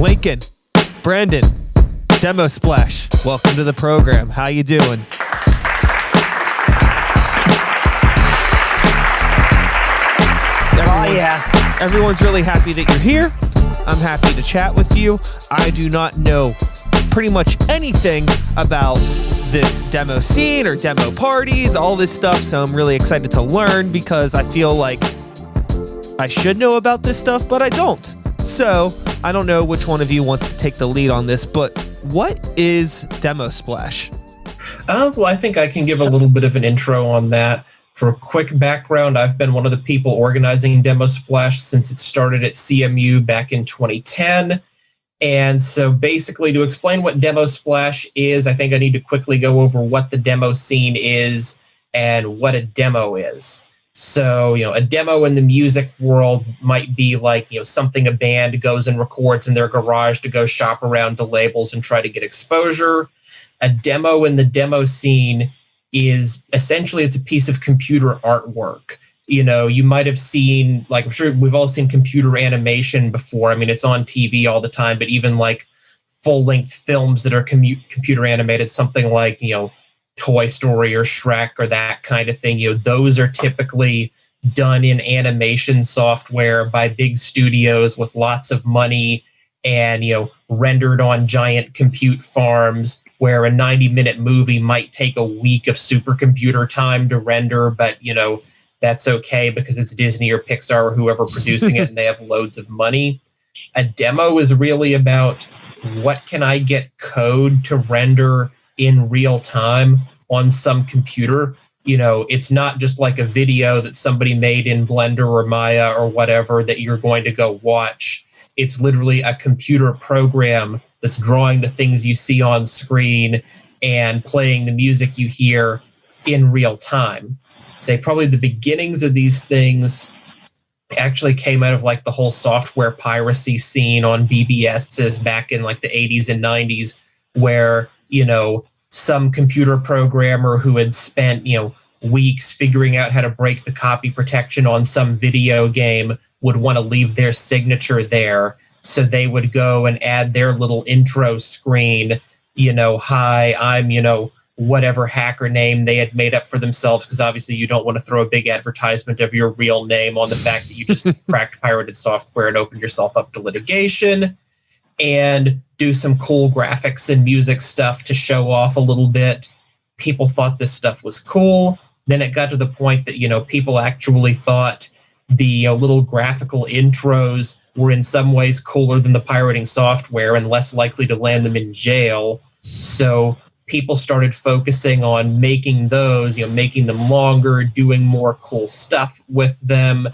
Lincoln, Brandon, Demosplash, welcome to the program. How you doing? Everyone's really happy that you're here. I'm happy to chat with you. I do not know pretty much anything about this demo scene or demo parties, all this stuff, so I'm really excited to learn because I feel like I should know about this stuff, but I don't. So I don't know which one of you wants to take the lead on this, but what is Demosplash? Well, I think I can give a little bit of an intro on that. For a quick background, I've been one of the people organizing Demosplash since it started at CMU back in 2010. And so basically, to explain what Demosplash is, I think I need to quickly go over what the demo scene is and what a demo is. So, a demo in the music world might be like, something a band goes and records in their garage to go shop around to labels and try to get exposure. A demo in the demo scene is essentially it's a piece of computer artwork. You might have seen, like, I'm sure we've all seen computer animation before. I mean, it's on TV all the time, but even like full-length films that are computer animated, something like, Toy Story or Shrek or that kind of thing, those are typically done in animation software by big studios with lots of money and, rendered on giant compute farms where a 90-minute movie might take a week of supercomputer time to render, but, that's okay because it's Disney or Pixar or whoever producing it and they have loads of money. A demo is really about what can I get code to render in real time on some computer. It's not just like a video that somebody made in Blender or Maya or whatever that you're going to go watch. It's literally a computer program that's drawing the things you see on screen and playing the music you hear in real time. Say probably the beginnings of these things actually came out of like the whole software piracy scene on BBSs back in like the 80s and 90s, where, some computer programmer who had spent, weeks figuring out how to break the copy protection on some video game would want to leave their signature there. So they would go and add their little intro screen, hi, I'm, whatever hacker name they had made up for themselves, because obviously you don't want to throw a big advertisement of your real name on the fact that you just cracked pirated software and opened yourself up to litigation, and do some cool graphics and music stuff to show off a little bit. People thought this stuff was cool. Then it got to the point that, people actually thought the little graphical intros were in some ways cooler than the pirating software and less likely to land them in jail. So people started focusing on making those, making them longer, doing more cool stuff with them.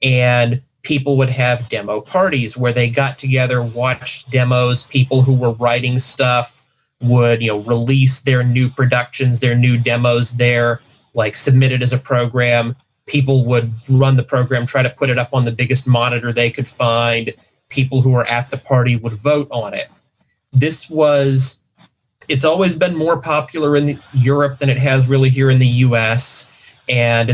And people would have demo parties where they got together, watched demos. People who were writing stuff would, release their new productions, their new demos there, like submit it as a program. People would run the program, try to put it up on the biggest monitor they could find. People who were at the party would vote on it. It's always been more popular in Europe than it has really here in the US. And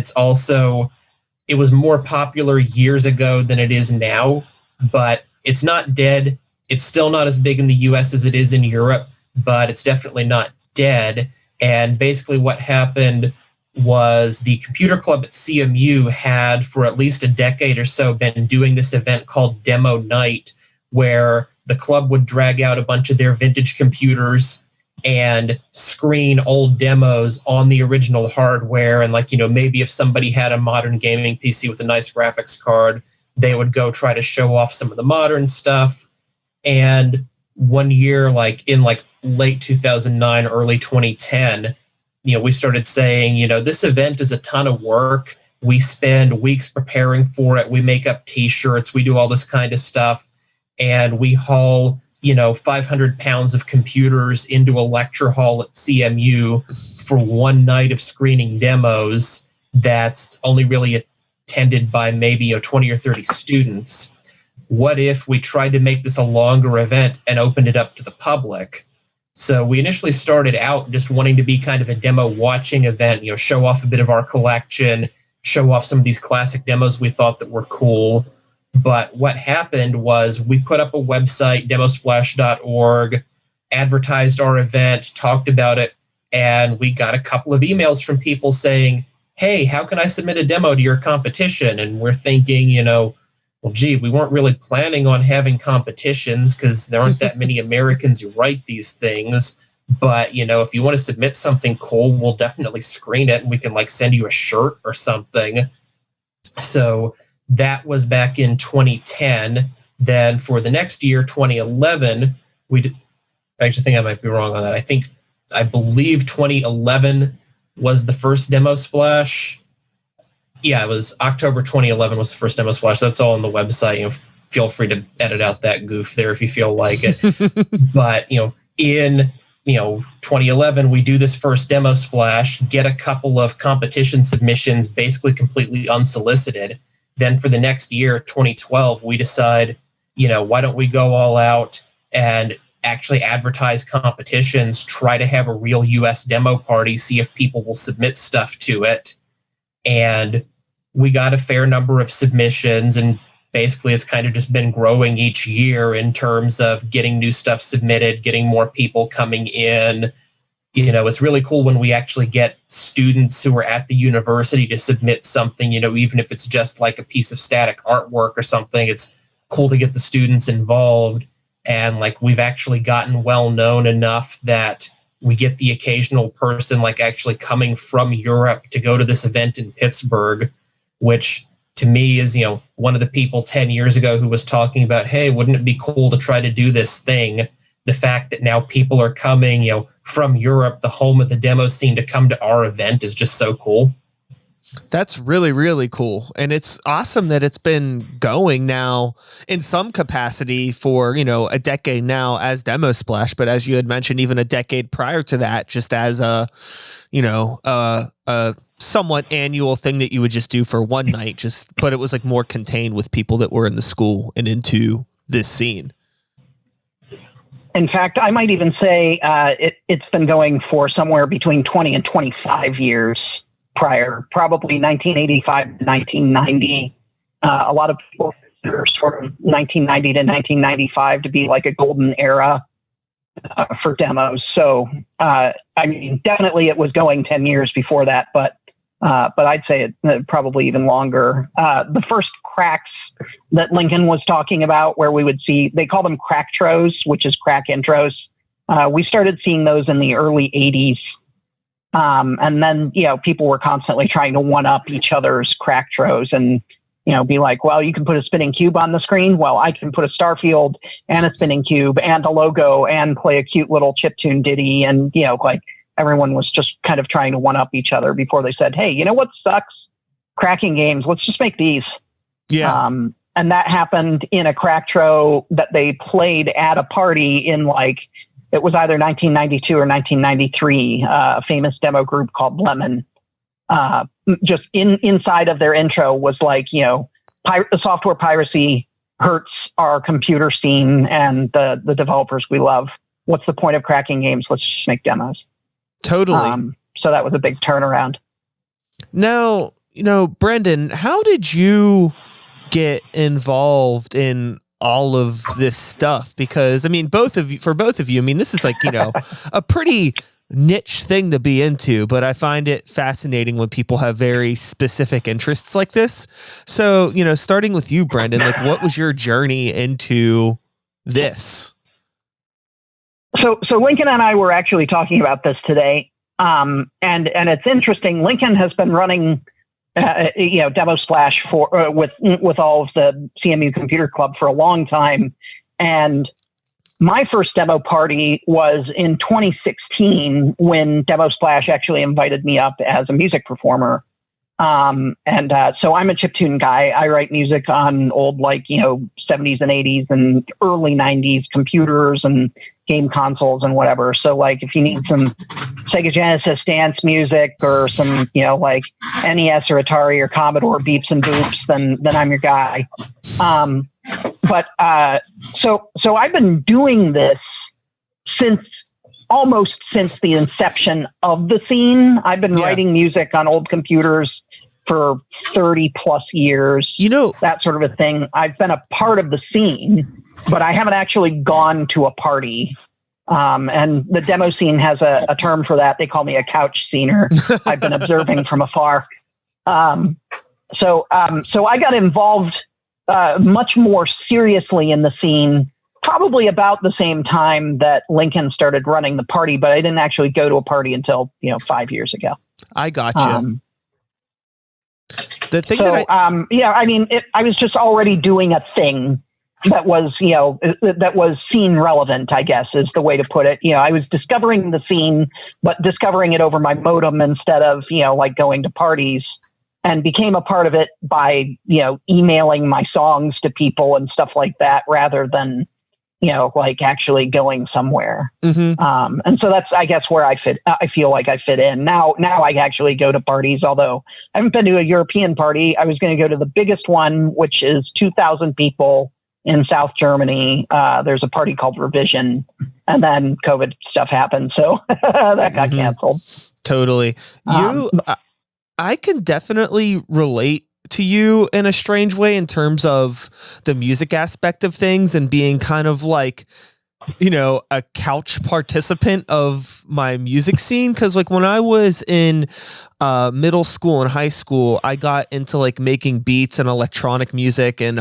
it was more popular years ago than it is now, but it's not dead. It's still not as big in the US as it is in Europe, but it's definitely not dead. And basically what happened was the computer club at CMU had for at least a decade or so been doing this event called Demo Night, where the club would drag out a bunch of their vintage computers and screen old demos on the original hardware. And maybe if somebody had a modern gaming PC with a nice graphics card, they would go try to show off some of the modern stuff. And one year, in late 2009, early 2010, we started saying, this event is a ton of work. We spend weeks preparing for it. We make up T-shirts. We do all this kind of stuff. And we haul 500 pounds of computers into a lecture hall at CMU for one night of screening demos that's only really attended by maybe 20 or 30 students. What if we tried to make this a longer event and opened it up to the public? So we initially started out just wanting to be kind of a demo watching event, show off a bit of our collection, show off some of these classic demos we thought that were cool. But what happened was we put up a website, demosplash.org, advertised our event, talked about it, and we got a couple of emails from people saying, hey, how can I submit a demo to your competition? And we're thinking, well, gee, we weren't really planning on having competitions because there aren't that many Americans who write these things. But, if you want to submit something cool, we'll definitely screen it and we can send you a shirt or something. So that was back in 2010. Then for the next year, 2011, I actually think I might be wrong on that. I believe 2011 was the first Demosplash. Yeah, it was October 2011 was the first Demosplash. That's all on the website. Feel free to edit out that goof there if you feel like it. But, in 2011, we do this first Demosplash, get a couple of competition submissions basically completely unsolicited. Then for the next year, 2012, we decide, why don't we go all out and actually advertise competitions, try to have a real US demo party, see if people will submit stuff to it. And we got a fair number of submissions, and basically it's kind of just been growing each year in terms of getting new stuff submitted, getting more people coming in. It's really cool when we actually get students who are at the university to submit something, even if it's just like a piece of static artwork or something. It's cool to get the students involved. And we've actually gotten well known enough that we get the occasional person actually coming from Europe to go to this event in Pittsburgh, which to me is, one of the people 10 years ago who was talking about, hey, wouldn't it be cool to try to do this thing? The fact that now people are coming, from Europe, the home of the demo scene, to come to our event is just so cool. That's really, really cool. And it's awesome that it's been going now in some capacity for, a decade now as Demosplash. But as you had mentioned, even a decade prior to that, just as a somewhat annual thing that you would just do for one night, but it was more contained with people that were in the school and into this scene. In fact, I might even say it's been going for somewhere between 20 and 25 years prior, probably 1985 to 1990. A lot of people consider sort of 1990 to 1995 to be a golden era for demos. So, definitely it was going 10 years before that, but I'd say it probably even longer. The first cracks that Lincoln was talking about, where we would see, they call them cracktros, which is crack intros. We started seeing those in the early 80s. And then, people were constantly trying to one up each other's cracktros and, be like, well, you can put a spinning cube on the screen. Well, I can put a star field and a spinning cube and a logo and play a cute little chiptune ditty. And, everyone was just kind of trying to one up each other before they said, hey, you know what sucks? Cracking games. Let's just make these. Yeah. And that happened in a cracktro that they played at a party in it was either 1992 or 1993, a famous demo group called Lemon. Just inside of their intro was software piracy hurts our computer scene and the developers we love. What's the point of cracking games? Let's just make demos. Totally. So that was a big turnaround. Now, Brendan, how did you get involved in all of this stuff? Because both of you, this is a pretty niche thing to be into, but I find it fascinating when people have very specific interests like this. So, starting with you, Brendan, what was your journey into this? So Lincoln and I were actually talking about this today. And it's interesting. Lincoln has been running Demosplash for with all of the CMU Computer Club for a long time, and my first demo party was in 2016 when Demosplash actually invited me up as a music performer. So I'm a chiptune guy. I write music on old 70s and 80s and early 90s computers and game consoles and whatever. So if you need some Sega Genesis dance music or some NES or Atari or Commodore beeps and boops, then I'm your guy. So I've been doing this almost since the inception of the scene. I've been writing music on old computers for 30 plus years, that sort of a thing. I've been a part of the scene, but I haven't actually gone to a party. And the demo scene has a term for that. They call me a couch scener. I've been observing from afar. So I got involved much more seriously in the scene, probably about the same time that Lincoln started running the party, but I didn't actually go to a party until 5 years ago. I gotcha. The thing I was just already doing a thing that was scene relevant, I guess is the way to put it. I was discovering the scene, but discovering it over my modem instead of, like going to parties, and became a part of it by, emailing my songs to people and stuff like that, rather than, like actually going somewhere. Mm-hmm. And so that's, I guess, where I feel like I fit in. Now I actually go to parties, although I haven't been to a European party. I was going to go to the biggest one, which is 2,000 people in South Germany. There's a party called Revision, and then COVID stuff happened. So that got canceled. Totally. I can definitely relate to you in a strange way in terms of the music aspect of things and being kind of like, a couch participant of my music scene. Cause like when I was in middle school and high school, I got into like making beats and electronic music, and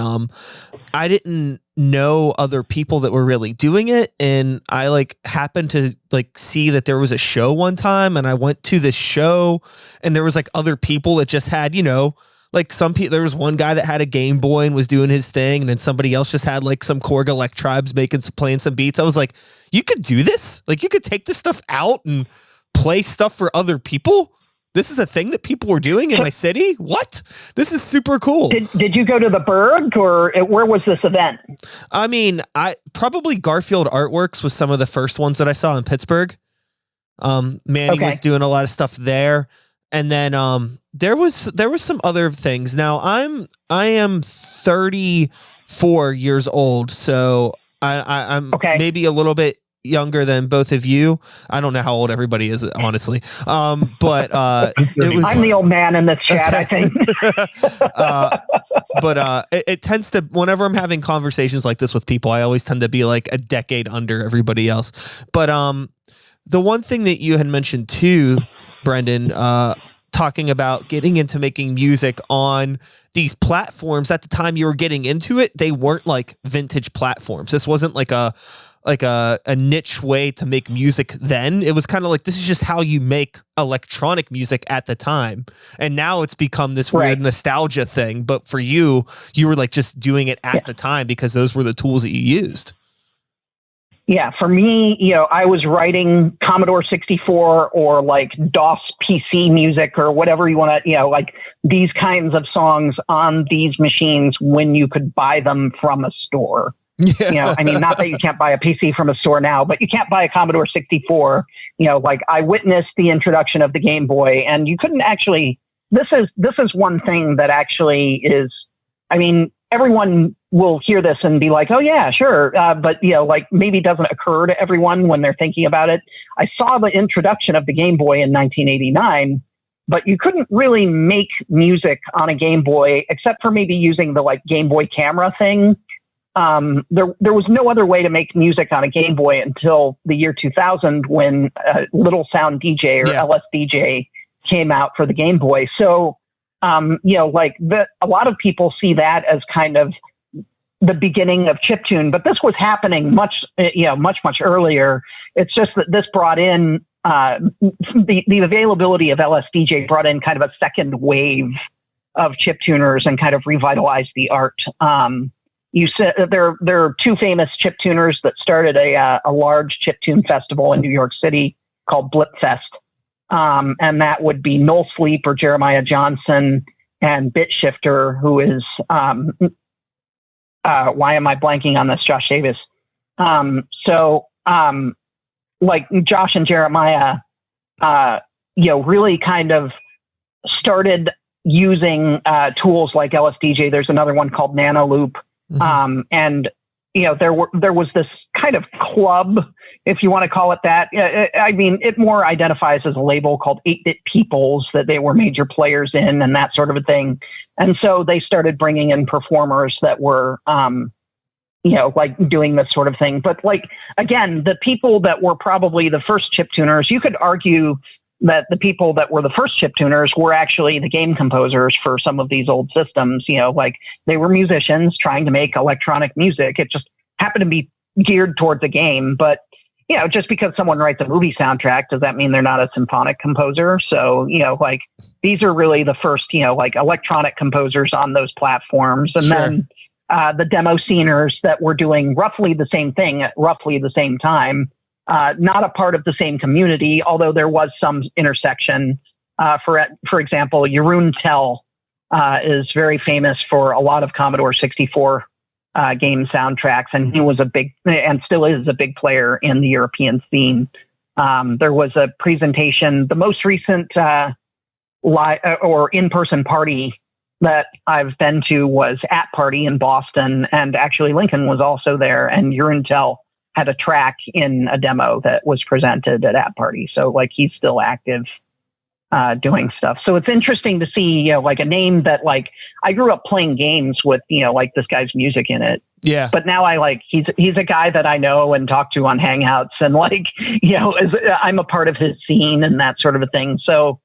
I didn't know other people that were really doing it. And I like happened to like see that there was a show one time, and I went to this show, and there was like other people that just had, like some people, there was one guy that had a Game Boy and was doing his thing. And then somebody else just had like some Korg Elect Tribes playing some beats. I was like, you could do this? Like you could take this stuff out and play stuff for other people? This is a thing that people were doing in my city? What? This is super cool. Did you go to the Berg, or where was this event? I mean, probably Garfield Artworks was some of the first ones that I saw in Pittsburgh. Manny was doing a lot of stuff there. And then there was some other things. Now I am 34 years old, so I'm maybe a little bit younger than both of you. I don't know how old everybody is, honestly. But it was. I'm the old man in this chat, I think. But it tends to, whenever I'm having conversations like this with people, I always tend to be like a decade under everybody else. But the one thing that you had mentioned too, Brendan, talking about getting into making music on these platforms, at the time you were getting into it, they weren't like vintage platforms. This wasn't like a niche way to make music then. It was kind of like, this is just how you make electronic music at the time. And now it's become this weird nostalgia thing. But for you were like just doing it at the time because those were the tools that you used. Yeah, for me, I was writing Commodore 64 or like DOS PC music or whatever you want to, like these kinds of songs on these machines when you could buy them from a store. Yeah. I mean, not that you can't buy a PC from a store now, but you can't buy a Commodore 64. Like I witnessed the introduction of the Game Boy, and you couldn't actually. This is one thing that actually is. I mean, everyone will hear this and be like, "Oh yeah, sure," but like maybe it doesn't occur to everyone when they're thinking about it. I saw the introduction of the Game Boy in 1989, but you couldn't really make music on a Game Boy except for maybe using the like Game Boy camera thing. There was no other way to make music on a Game Boy until the year 2000 when Little Sound DJ or LSDJ came out for the Game Boy. So, like a lot of people see that as kind of the beginning of chiptune, but this was happening much earlier. It's just that this brought in the availability of LSDJ brought in kind of a second wave of chiptuners and kind of revitalized the art. You said there are two famous chiptuners that started a large chiptune festival in New York City called Blipfest. And that would be Noel Sleep or Jeremiah Johnson and Bit Shifter, who is, why am I blanking on this? Josh Davis. Like Josh and Jeremiah, really kind of started using tools like LSDJ. There's another one called Nano Loop. And there was this kind of club, if you want to call it that. I mean, it more identifies as a label called 8-Bit Peoples, that they were major players in and that sort of a thing. And so they started bringing in performers that were, like doing this sort of thing. But like, again, the people that were probably the first chip tuners, you could argue that the people that were the first chip tuners were actually the game composers for some of these old systems. Like they were musicians trying to make electronic music. It just happened to be geared towards a game. But, just because someone writes a movie soundtrack, does that mean they're not a symphonic composer? So, like these are really the first, like electronic composers on those platforms. And Sure. then the demo sceners that were doing roughly the same thing at roughly the same time. Not a part of the same community, although there was some intersection. For example, Jeroen Tel is very famous for a lot of Commodore 64 game soundtracks, and he was and still is a big player in the European scene. There was a presentation, the most recent in-person party that I've been to was at Party in Boston, and actually Lincoln was also there, and Jeroen Tel had a track in a demo that was presented at App Party. So like he's still active doing stuff. So it's interesting to see, like a name that like I grew up playing games with, like this guy's music in it. Yeah. But now he's a guy that I know and talk to on Hangouts, and like, I'm a part of his scene and that sort of a thing. So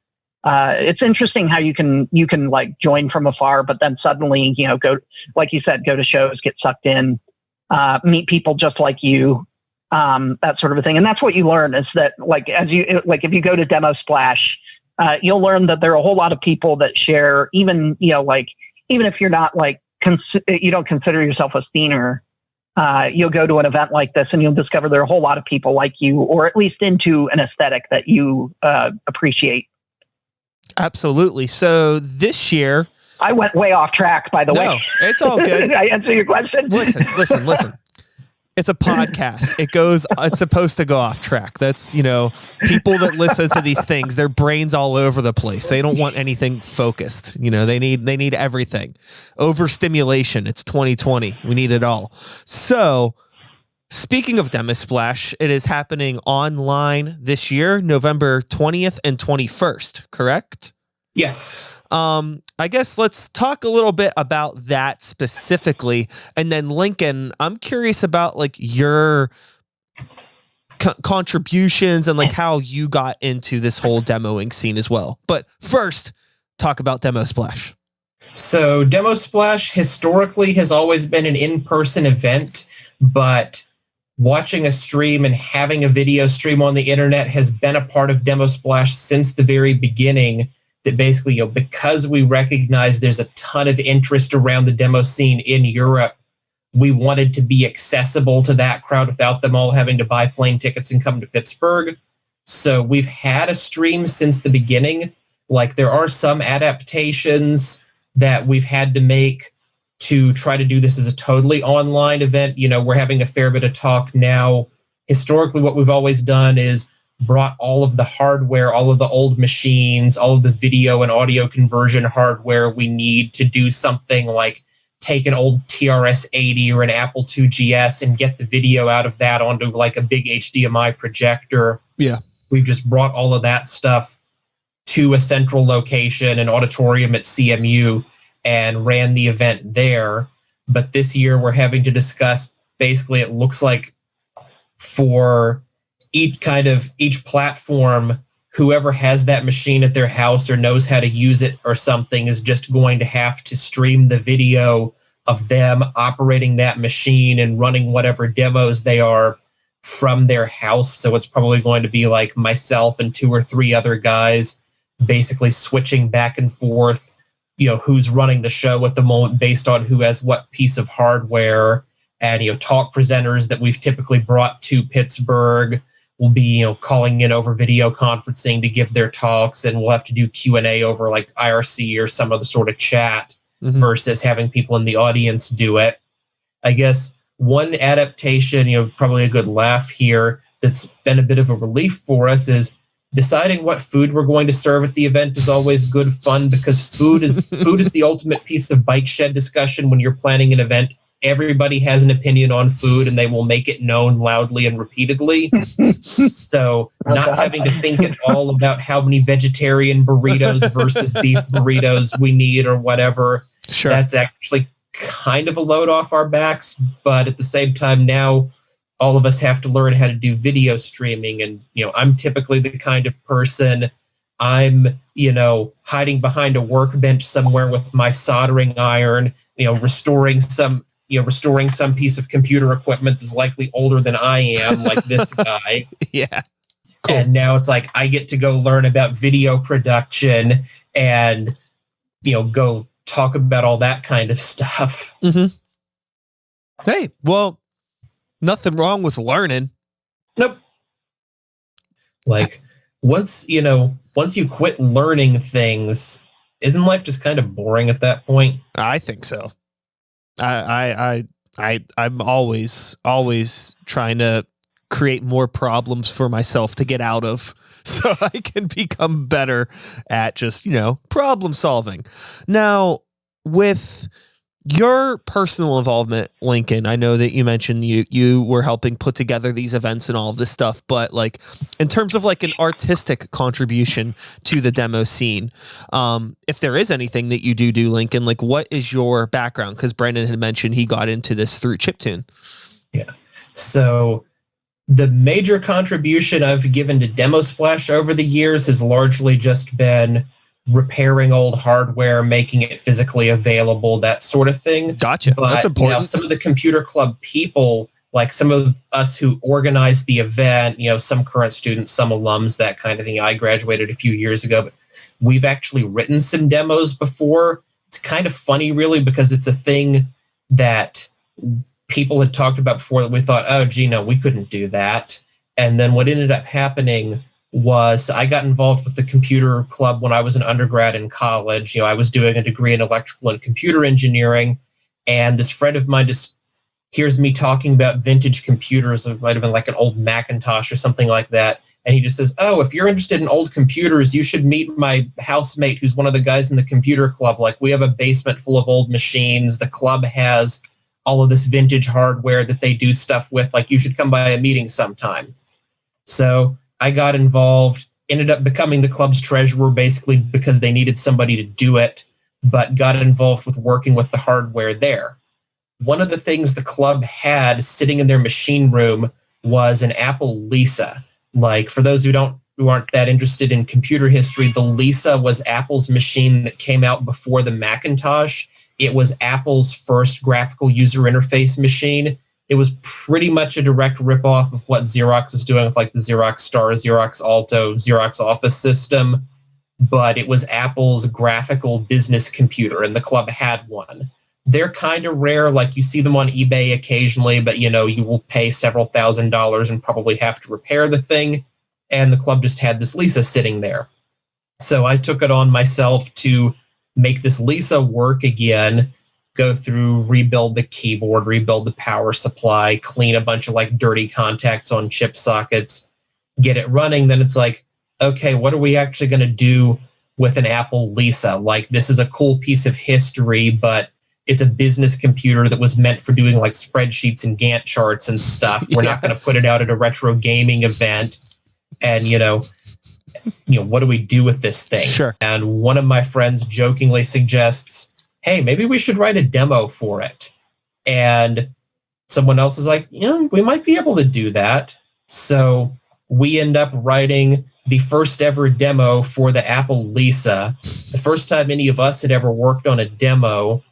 it's interesting how you can like join from afar, but then suddenly, go, like you said, go to shows, get sucked in, meet people just like you, that sort of a thing. And that's what you learn is that like, if you go to Demosplash, you'll learn that there are a whole lot of people that share, even if you're not like, you don't consider yourself a scener, you'll go to an event like this and you'll discover there are a whole lot of people like you, or at least into an aesthetic that you appreciate. Absolutely. So this year, I went way off track, by the way. No, it's all good. Did I answer your question? Listen. It's a podcast. It's supposed to go off track. That's, people that listen to these things, their brain's all over the place. They don't want anything focused. They need everything. Overstimulation. It's 2020. We need it all. So speaking of Demosplash, it is happening online this year, November 20th and 21st, correct? Yes. I guess let's talk a little bit about that specifically. And then Lincoln, I'm curious about like your contributions and like how you got into this whole demoing scene as well. But first, talk about Demosplash. So Demosplash historically has always been an in-person event, but watching a stream and having a video stream on the internet has been a part of Demosplash since the very beginning. That basically, because we recognize there's a ton of interest around the demo scene in Europe, we wanted to be accessible to that crowd without them all having to buy plane tickets and come to Pittsburgh. So we've had a stream since the beginning. Like there are some adaptations that we've had to make to try to do this as a totally online event. We're having a fair bit of talk now. Historically, what we've always done is brought all of the hardware, all of the old machines, all of the video and audio conversion hardware we need to do something like take an old TRS-80 or an Apple II GS and get the video out of that onto like a big HDMI projector. Yeah. We've just brought all of that stuff to a central location, an auditorium at CMU, and ran the event there. But this year we're having to discuss, basically it looks like for each platform, whoever has that machine at their house or knows how to use it or something is just going to have to stream the video of them operating that machine and running whatever demos they are from their house. So it's probably going to be like myself and 2 or 3 other guys basically switching back and forth, who's running the show at the moment based on who has what piece of hardware. And, talk presenters that we've typically brought to Pittsburgh will be, calling in over video conferencing to give their talks, and we'll have to do Q&A over like IRC or some other sort of chat versus having people in the audience do it. I guess one adaptation, probably a good laugh here, that's been a bit of a relief for us is deciding what food we're going to serve at the event is always good fun, because food is the ultimate piece of bike shed discussion when you're planning an event everybody has an opinion on food and they will make it known loudly and repeatedly. So not having to think at all about how many vegetarian burritos versus beef burritos we need or whatever. Sure. That's actually kind of a load off our backs. But at the same time, now all of us have to learn how to do video streaming. And, I'm typically the kind of person, I'm, hiding behind a workbench somewhere with my soldering iron, restoring some piece of computer equipment that's likely older than I am, like this guy. Yeah. Cool. And now it's like I get to go learn about video production and, go talk about all that kind of stuff. Mm-hmm. Hey, well, nothing wrong with learning. Nope. Like once you quit learning things, isn't life just kind of boring at that point? I think so. I'm always trying to create more problems for myself to get out of so I can become better at just, problem solving. Now, with your personal involvement, Lincoln, I know that you mentioned you were helping put together these events and all of this stuff, but like in terms of like an artistic contribution to the demo scene, if there is anything that you do, Lincoln, like what is your background? Because Brandon had mentioned he got into this through chiptune. Yeah. So the major contribution I've given to Demosplash over the years has largely just been repairing old hardware, making it physically available, that sort of thing. Gotcha. But, that's important. Some of the computer club people, like some of us who organized the event, some current students, some alums, that kind of thing. I graduated a few years ago, but we've actually written some demos before. It's kind of funny, really, because it's a thing that people had talked about before that we thought, oh, gee, no, we couldn't do that. And then what ended up happening was I got involved with the computer club when I was an undergrad in college. I was doing a degree in electrical and computer engineering, and this friend of mine just hears me talking about vintage computers. It might have been like an old Macintosh or something like that. And he just says, oh, if you're interested in old computers, you should meet my housemate who's one of the guys in the computer club. Like, we have a basement full of old machines. The club has all of this vintage hardware that they do stuff with. Like, you should come by a meeting sometime. So I got involved, ended up becoming the club's treasurer basically because they needed somebody to do it, but got involved with working with the hardware there. One of the things the club had sitting in their machine room was an Apple Lisa. Like, for those who aren't that interested in computer history, the Lisa was Apple's machine that came out before the Macintosh. It was Apple's first graphical user interface machine. It was pretty much a direct ripoff of what Xerox is doing with like the Xerox Star, Xerox Alto, Xerox Office system, but it was Apple's graphical business computer, and the club had one. They're kind of rare, like you see them on eBay occasionally, but you will pay several $1,000s and probably have to repair the thing, and the club just had this Lisa sitting there. So I took it on myself to make this Lisa work again, go through, rebuild the keyboard, rebuild the power supply, clean a bunch of like dirty contacts on chip sockets, get it running. Then it's like, okay, what are we actually going to do with an Apple Lisa? Like, this is a cool piece of history, but it's a business computer that was meant for doing like spreadsheets and Gantt charts and stuff. We're not going to put it out at a retro gaming event. And, what do we do with this thing? Sure. And one of my friends jokingly suggests, hey, maybe we should write a demo for it. And someone else is like, we might be able to do that. So we end up writing the first ever demo for the Apple Lisa, the first time any of us had ever worked on a demo.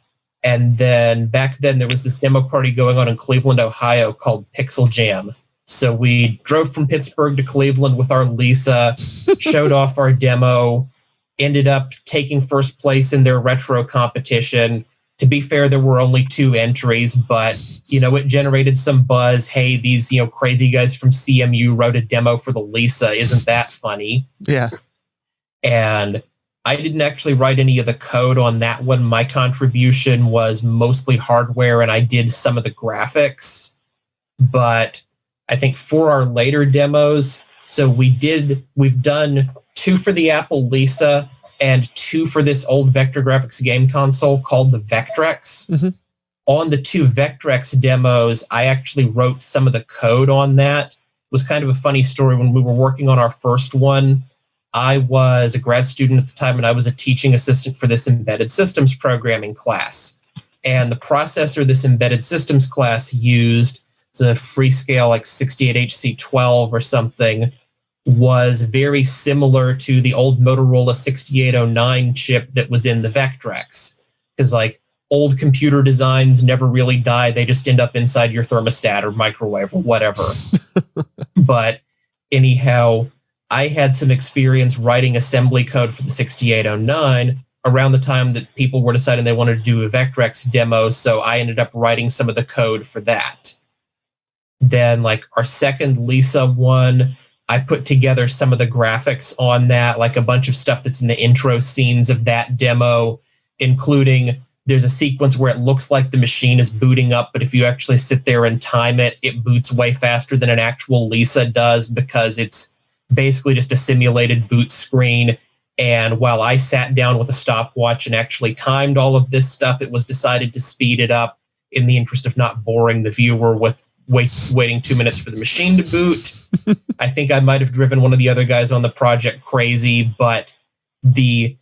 And then back then there was this demo party going on in Cleveland, Ohio called Pixel Jam. So we drove from Pittsburgh to Cleveland with our Lisa, showed off our demo, ended up taking first place in their retro competition. To be fair, there were only 2 entries, but, it generated some buzz. Hey, these, crazy guys from CMU wrote a demo for the Lisa. Isn't that funny? Yeah. And I didn't actually write any of the code on that one. My contribution was mostly hardware, and I did some of the graphics. But I think for our later demos, so we've done 2 for the Apple Lisa and 2 for this old vector graphics game console called the Vectrex. Mm-hmm. on the two Vectrex demos, I actually wrote some of the code on that. It was kind of a funny story. When we were working on our first one, I was a grad student at the time, and I was a teaching assistant for this embedded systems programming class. And the processor this embedded systems class used, it's a Freescale like 68HC12 or something, was very similar to the old Motorola 6809 chip that was in the Vectrex. Because like old computer designs never really die. They just end up inside your thermostat or microwave or whatever. But anyhow, I had some experience writing assembly code for the 6809 around the time that people were deciding they wanted to do a Vectrex demo. So I ended up writing some of the code for that. Then like our second Lisa one, I put together some of the graphics on that, like a bunch of stuff that's in the intro scenes of that demo, including there's a sequence where it looks like the machine is booting up, but if you actually sit there and time it, it boots way faster than an actual Lisa does because it's basically just a simulated boot screen. And while I sat down with a stopwatch and actually timed all of this stuff, it was decided to speed it up in the interest of not boring the viewer with waiting 2 minutes for the machine to boot. I think I might have driven one of the other guys on the project crazy, but the,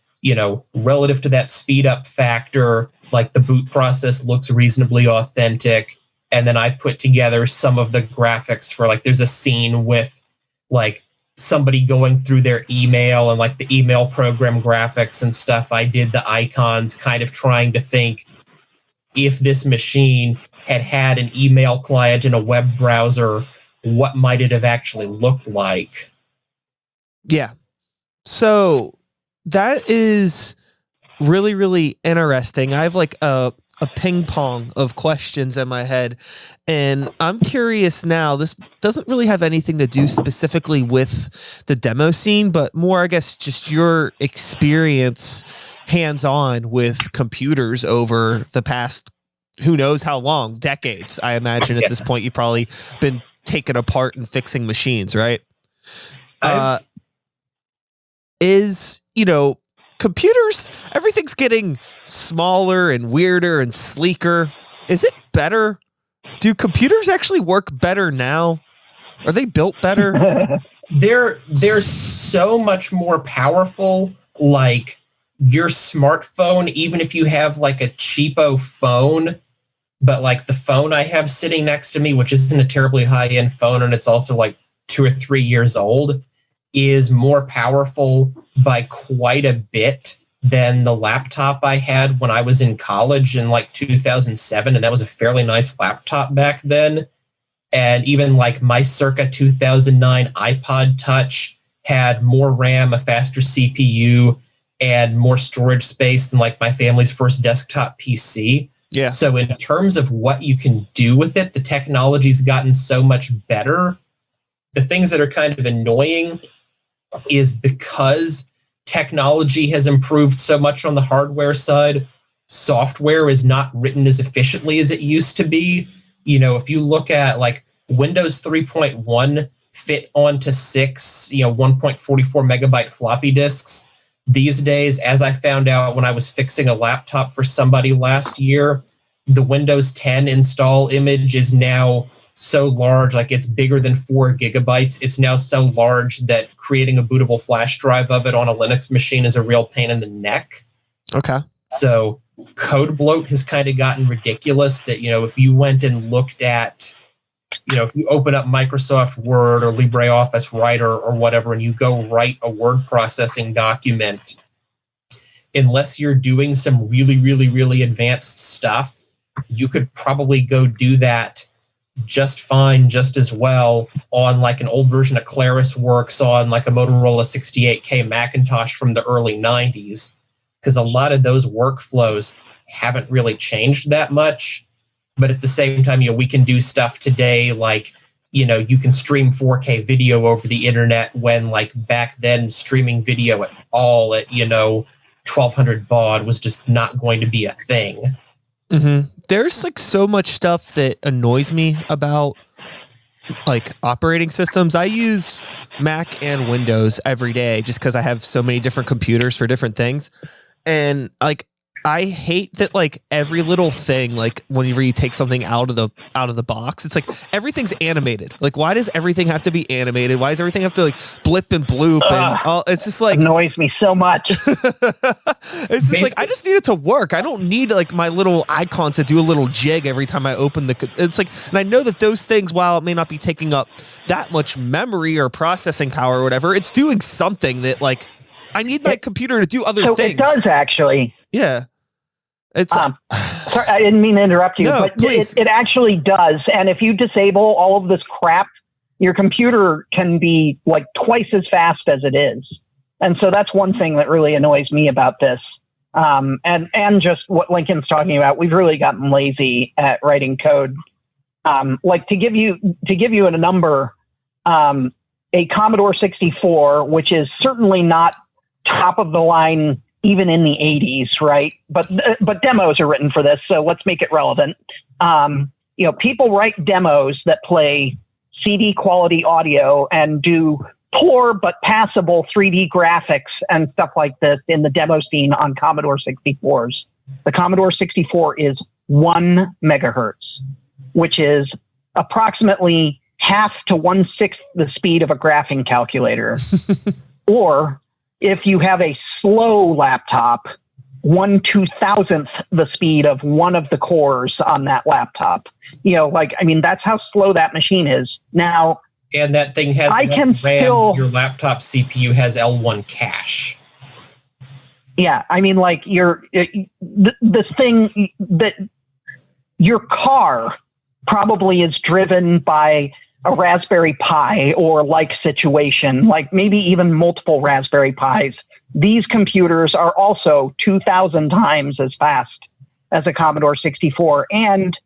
relative to that speed up factor, like the boot process looks reasonably authentic. And then I put together some of the graphics for like, there's a scene with like somebody going through their email and like the email program graphics and stuff. I did the icons, kind of trying to think if this machine had an email client and a web browser, what might it have actually looked like? Yeah. So that is really, really interesting. I have like a ping pong of questions in my head, and I'm curious now. This doesn't really have anything to do specifically with the demo scene, but more, I guess, just your experience hands-on with computers over the past who knows how long, decades. I imagine at this point you've probably been taken apart and fixing machines, right? Computers, everything's getting smaller and weirder and sleeker. Is it better? Do computers actually work better now? Are they built better? They're so much more powerful. Like your smartphone, even if you have like a cheapo phone, but like the phone I have sitting next to me, which isn't a terribly high-end phone, and it's also like 2 or 3 years old, is more powerful by quite a bit than the laptop I had when I was in college in like 2007, and that was a fairly nice laptop back then. And even like my circa 2009 iPod Touch had more RAM, a faster CPU, and more storage space than like my family's first desktop PC. Yeah. So in terms of what you can do with it, the technology's gotten so much better. The things that are kind of annoying is because technology has improved so much on the hardware side, software is not written as efficiently as it used to be. If you look at like Windows 3.1 fit onto 6, 1.44 megabyte floppy disks. These days, as I found out when I was fixing a laptop for somebody last year, the Windows 10 install image is now so large, like it's bigger than 4 gigabytes. It's now so large that creating a bootable flash drive of it on a Linux machine is a real pain in the neck. Okay. So code bloat has kind of gotten ridiculous that, if you went and looked at, if you open up Microsoft Word or LibreOffice Writer or whatever, and you go write a word processing document, unless you're doing some really, really, really advanced stuff, you could probably go do that just fine, just as well on like an old version of ClarisWorks on like a Motorola 68K Macintosh from the early 90s, because a lot of those workflows haven't really changed that much. But at the same time, we can do stuff today like, you can stream 4K video over the internet when like back then streaming video at all at, 1200 baud was just not going to be a thing. Mm-hmm. There's like so much stuff that annoys me about like operating systems. I use Mac and Windows every day just because I have so many different computers for different things. And like I hate that, like, every little thing, like whenever you take something out of the box, it's like everything's animated. Like, why does everything have to be animated? Why does everything have to like blip and bloop and all? It's just like annoys me so much. it's just like I just need it to work. I don't need like my little icon to do a little jig every time I open the. It's like, and I know that those things, while it may not be taking up that much memory or processing power or whatever, it's doing something that like I need my computer to do other things. It does actually. Yeah. It's sorry, I didn't mean to interrupt you, no, but it actually does. And if you disable all of this crap, your computer can be like twice as fast as it is. And so that's one thing that really annoys me about this. And just what Lincoln's talking about, we've really gotten lazy at writing code. Like to give you a number, a Commodore 64, which is certainly not top of the line even in the 80s, right? But demos are written for this, so let's make it relevant. People write demos that play CD quality audio and do poor but passable 3D graphics and stuff like this in the demo scene on Commodore 64s. The Commodore 64 is 1 megahertz, which is approximately half to 1/6 the speed of a graphing calculator. Or if you have a slow laptop, 1/2000th the speed of one of the cores on that laptop. That's how slow that machine is. Now, and that thing has RAM. Your laptop CPU has L1 cache. Yeah, this thing that your car probably is driven by a Raspberry Pi or like situation, like maybe even multiple Raspberry Pis. These computers are also 2,000 times as fast as a Commodore 64. And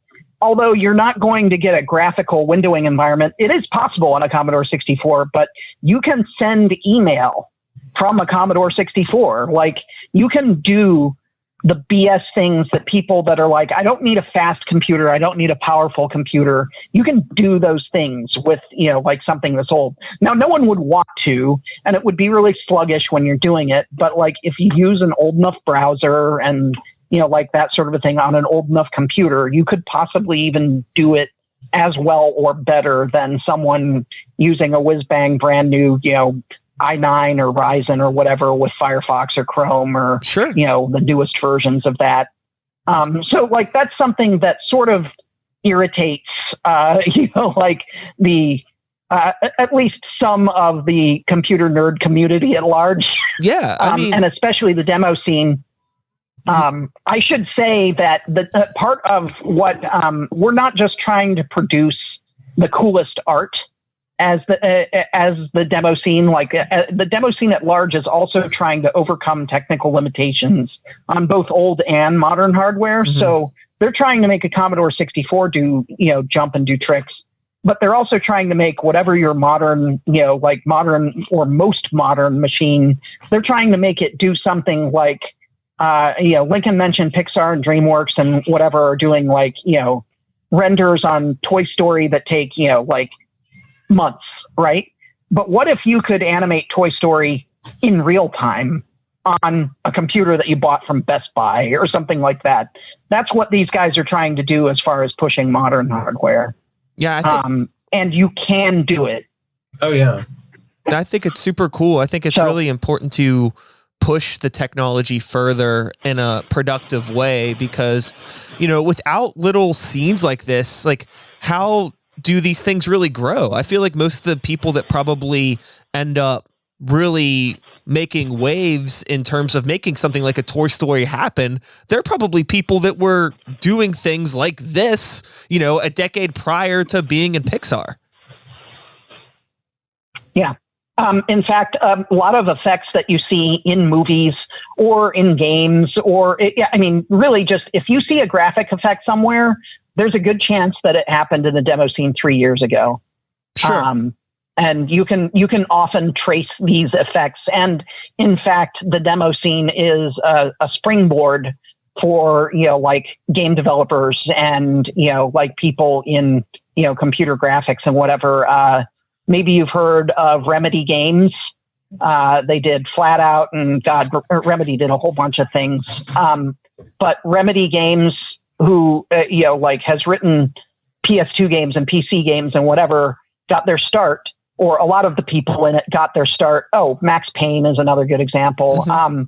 although you're not going to get a graphical windowing environment, it is possible on a Commodore 64, but you can send email from a Commodore 64. Like, you can do the BS things that people that are like, I don't need a fast computer, I don't need a powerful computer. You can do those things with, like something that's old. Now, no one would want to, and it would be really sluggish when you're doing it. But like, if you use an old enough browser and, like that sort of a thing on an old enough computer, you could possibly even do it as well or better than someone using a whiz-bang brand new, i9 or Ryzen or whatever with Firefox or Chrome or, sure, the newest versions of that. So like, that's something that sort of irritates, like the, at least some of the computer nerd community at large. Yeah. And especially the demo scene. I should say that the part of what, we're not just trying to produce the coolest art as the demo scene, like the demo scene at large is also trying to overcome technical limitations on both old and modern hardware. Mm-hmm. So they're trying to make a Commodore 64 do, jump and do tricks, but they're also trying to make whatever your modern, like modern or most modern machine, they're trying to make it do something like, Lincoln mentioned Pixar and DreamWorks and whatever are doing like, renders on Toy Story that take, like months, right? But what if you could animate Toy Story in real time on a computer that you bought from Best Buy or something like that? That's what these guys are trying to do as far as pushing modern hardware. Yeah, I think, and you can do it. Oh yeah, I think it's super cool. I think it's really important to push the technology further in a productive way because, without little scenes like this, like how do these things really grow? I feel like most of the people that probably end up really making waves in terms of making something like a Toy Story happen, they're probably people that were doing things like this, a decade prior to being in Pixar. Yeah. In fact, a lot of effects that you see in movies or in games really just if you see a graphic effect somewhere, there's a good chance that it happened in the demo scene 3 years ago. Sure. And you can often trace these effects. And in fact, the demo scene is a springboard for, like game developers and, like people in, computer graphics and whatever. Maybe you've heard of Remedy Games. They did Flat Out and Remedy did a whole bunch of things. but Remedy Games, who has written PS2 games and PC games and whatever, got their start, or a lot of the people in it got their start. Oh, Max Payne is another good example. Mm-hmm.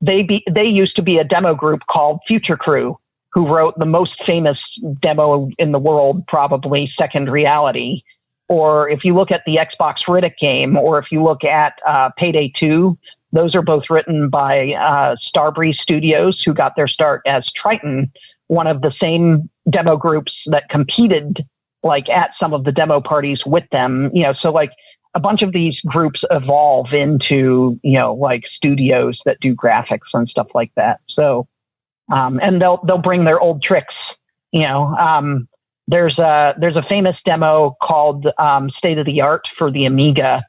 They used to be a demo group called Future Crew, who wrote the most famous demo in the world, probably Second Reality. Or if you look at the Xbox Riddick game, or if you look at Payday 2, those are both written by Starbreeze Studios, who got their start as Triton, one of the same demo groups that competed at some of the demo parties with them. So a bunch of these groups evolve into, studios that do graphics and stuff like that. So, and they'll bring their old tricks. There's a famous demo called State of the Art for the Amiga,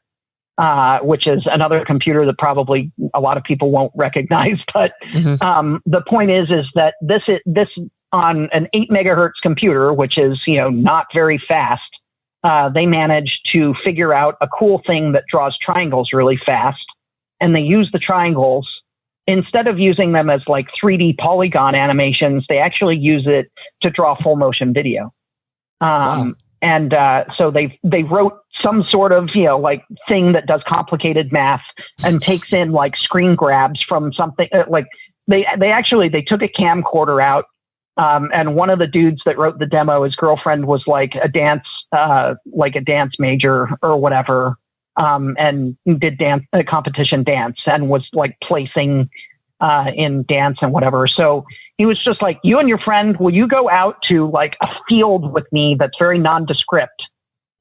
which is another computer that probably a lot of people won't recognize. But the point is that this on an 8 megahertz computer, which is not very fast, they managed to figure out a cool thing that draws triangles really fast, and they use the triangles. Instead of using them as 3D polygon animations, they actually use it to draw full motion video. Wow. And so they wrote some sort of thing that does complicated math and takes in screen grabs from something they took a camcorder out, and one of the dudes that wrote the demo, his girlfriend was a dance major or whatever, and did competition dance and was placing in dance and whatever. So he was just you and your friend, will you go out to a field with me that's very nondescript,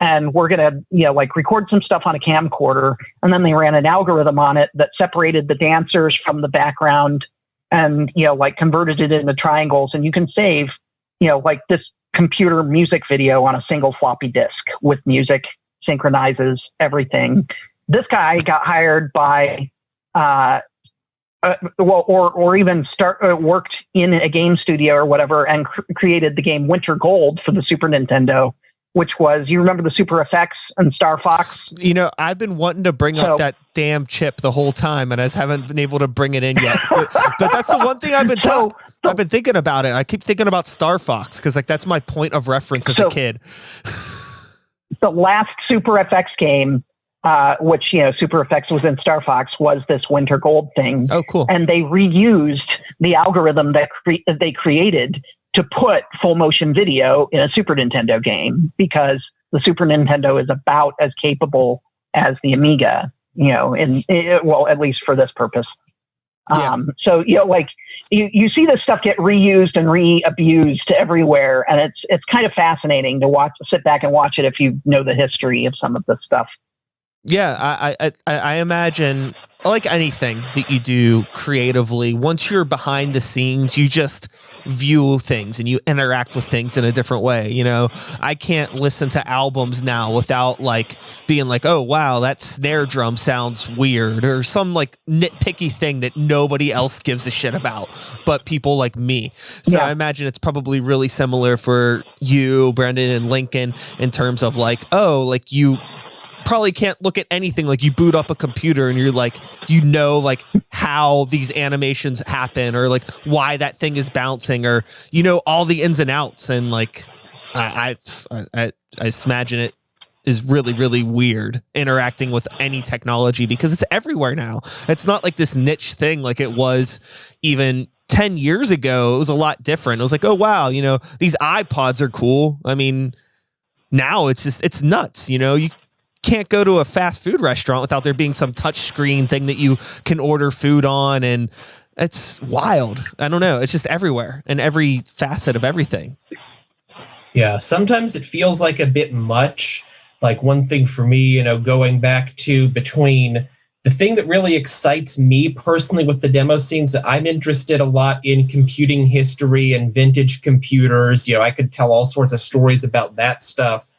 and we're going to, record some stuff on a camcorder. And then they ran an algorithm on it that separated the dancers from the background and, converted it into triangles. And you can save, this computer music video on a single floppy disk with music, synchronizes everything. This guy got hired by, worked in a game studio or whatever, and created the game Winter Gold for the Super Nintendo, which was, you remember the Super Effects and Star Fox? I've been wanting to bring up that damn chip the whole time, and I just haven't been able to bring it in yet. But that's the one thing I've been thinking about it. I keep thinking about Star Fox because that's my point of reference as a kid. The last Super FX game, which Super Effects was in Star Fox, was this Winter Gold thing. Oh, cool! And they reused the algorithm that they created to put full motion video in a Super Nintendo game, because the Super Nintendo is about as capable as the Amiga, at least for this purpose. Yeah. So you see this stuff get reused and re-abused everywhere, and it's kind of fascinating to sit back and watch it if you know the history of some of this stuff. Yeah, I imagine, like anything that you do creatively, once you're behind the scenes, you just view things and you interact with things in a different way. I can't listen to albums now without being oh wow, that snare drum sounds weird, or some nitpicky thing that nobody else gives a shit about but people like me. So yeah. I imagine it's probably really similar for you, Brendan, and Lincoln, in terms of you probably can't look at anything, you boot up a computer and you're how these animations happen, or why that thing is bouncing, or all the ins and outs, and I just imagine it is really, really weird interacting with any technology, because it's everywhere now. It's not this niche thing like it was even 10 years ago. It was a lot different. It was oh wow, these iPods are cool. I mean, now it's nuts. You can't go to a fast food restaurant without there being some touch screen thing that you can order food on, and it's wild. I don't know. It's just everywhere, in every facet of everything. Yeah, sometimes it feels a bit much. One thing for me, going back to between the thing that really excites me personally with the demo scenes, that I'm interested a lot in computing history and vintage computers. I could tell all sorts of stories about that stuff.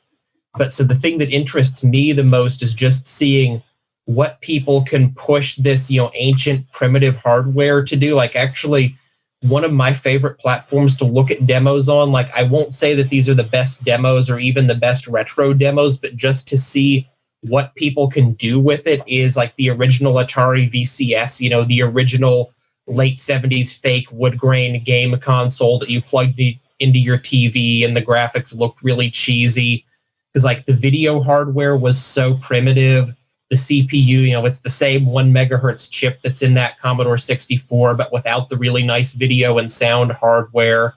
But so the thing that interests me the most is just seeing what people can push this, ancient primitive hardware to do. Actually, one of my favorite platforms to look at demos on, I won't say that these are the best demos or even the best retro demos, but just to see what people can do with it is the original Atari VCS, the original late 70s fake wood grain game console that you plugged into your TV, and the graphics looked really cheesy because like the video hardware was so primitive. The CPU, it's the same 1 megahertz chip that's in that Commodore 64, but without the really nice video and sound hardware,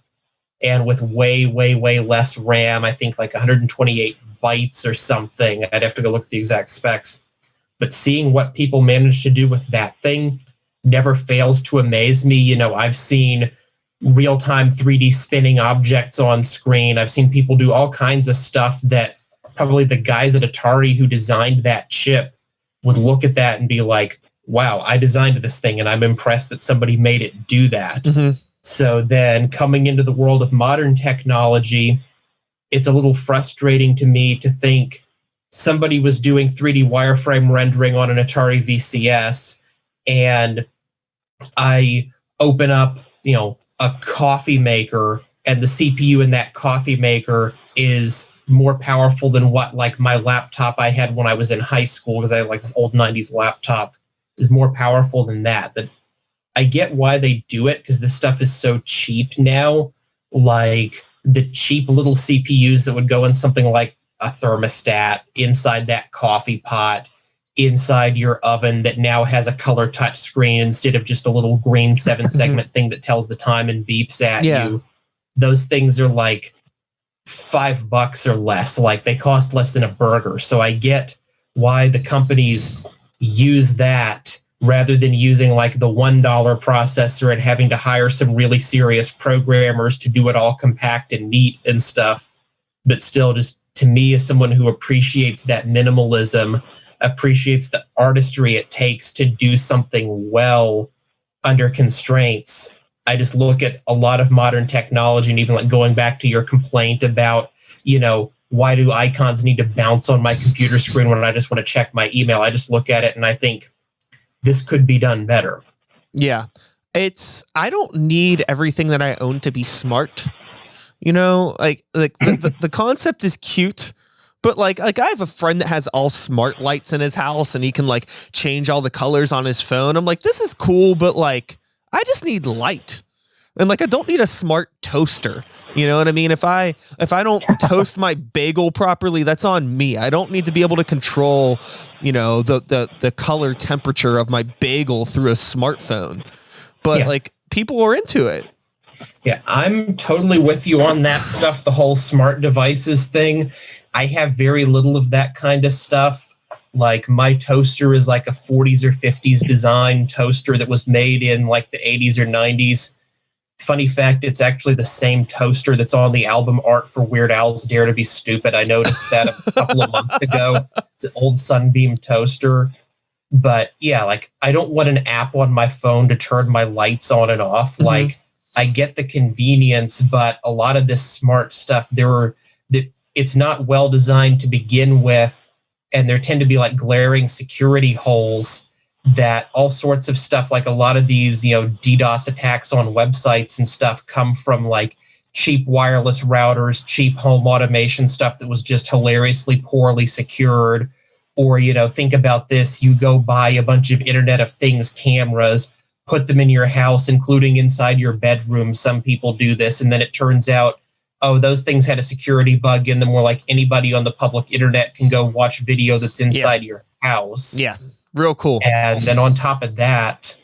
and with way, way, way less RAM. I think like 128 bytes or something. I'd have to go look at the exact specs. But seeing what people managed to do with that thing never fails to amaze me. I've seen real-time 3D spinning objects on screen. I've seen people do all kinds of stuff that probably the guys at Atari who designed that chip would look at that and be like, wow, I designed this thing and I'm impressed that somebody made it do that. Mm-hmm. So then coming into the world of modern technology, it's a little frustrating to me to think somebody was doing 3D wireframe rendering on an Atari VCS, and I open up, a coffee maker, and the CPU in that coffee maker is more powerful than what like my laptop I had when I was in high school, because I had like this old 90s laptop, is more powerful than that. That I get why they do it, because this stuff is so cheap now. Like the cheap little CPUs that would go in something like a thermostat inside that coffee pot, inside your oven that now has a color touch screen instead of just a little green 7-segment thing that tells the time and beeps at you. Those things are like $5 or less. Like they cost less than a burger. So I get why the companies use that rather than using like the $1 processor and having to hire some really serious programmers to do it all compact and neat and stuff. But still, just to me, as someone who appreciates that minimalism, appreciates the artistry it takes to do something well under constraints, I just look at a lot of modern technology, and even like going back to your complaint about, why do icons need to bounce on my computer screen when I just want to check my email? I just look at it and I think this could be done better. Yeah. I don't need everything that I own to be smart. The concept is cute, but like I have a friend that has all smart lights in his house and he can like change all the colors on his phone. I'm like, this is cool, but like, I just need light. And like, I don't need a smart toaster. You know what I mean? If I don't toast my bagel properly, that's on me. I don't need to be able to control, the color temperature of my bagel through a smartphone. But like, people are into it. Yeah, I'm totally with you on that stuff. The whole smart devices thing. I have very little of that kind of stuff. Like my toaster is like a 40s or 50s design toaster that was made in like the 80s or 90s. Funny fact, it's actually the same toaster that's on the album art for Weird Al's Dare to Be Stupid. I noticed that a couple of months ago. It's an old Sunbeam toaster. But yeah, like I don't want an app on my phone to turn my lights on and off. Mm-hmm. Like I get the convenience, but a lot of this smart stuff, it's not well designed to begin with. And there tend to be like glaring security holes that all sorts of stuff, like a lot of these, DDoS attacks on websites and stuff come from like cheap wireless routers, cheap home automation stuff that was just hilariously poorly secured. Or, think about this, you go buy a bunch of Internet of Things cameras, put them in your house, including inside your bedroom. Some people do this. And then it turns out, oh, those things had a security bug in them where like anybody on the public internet can go watch video that's inside your house. Yeah, real cool. And then on top of that,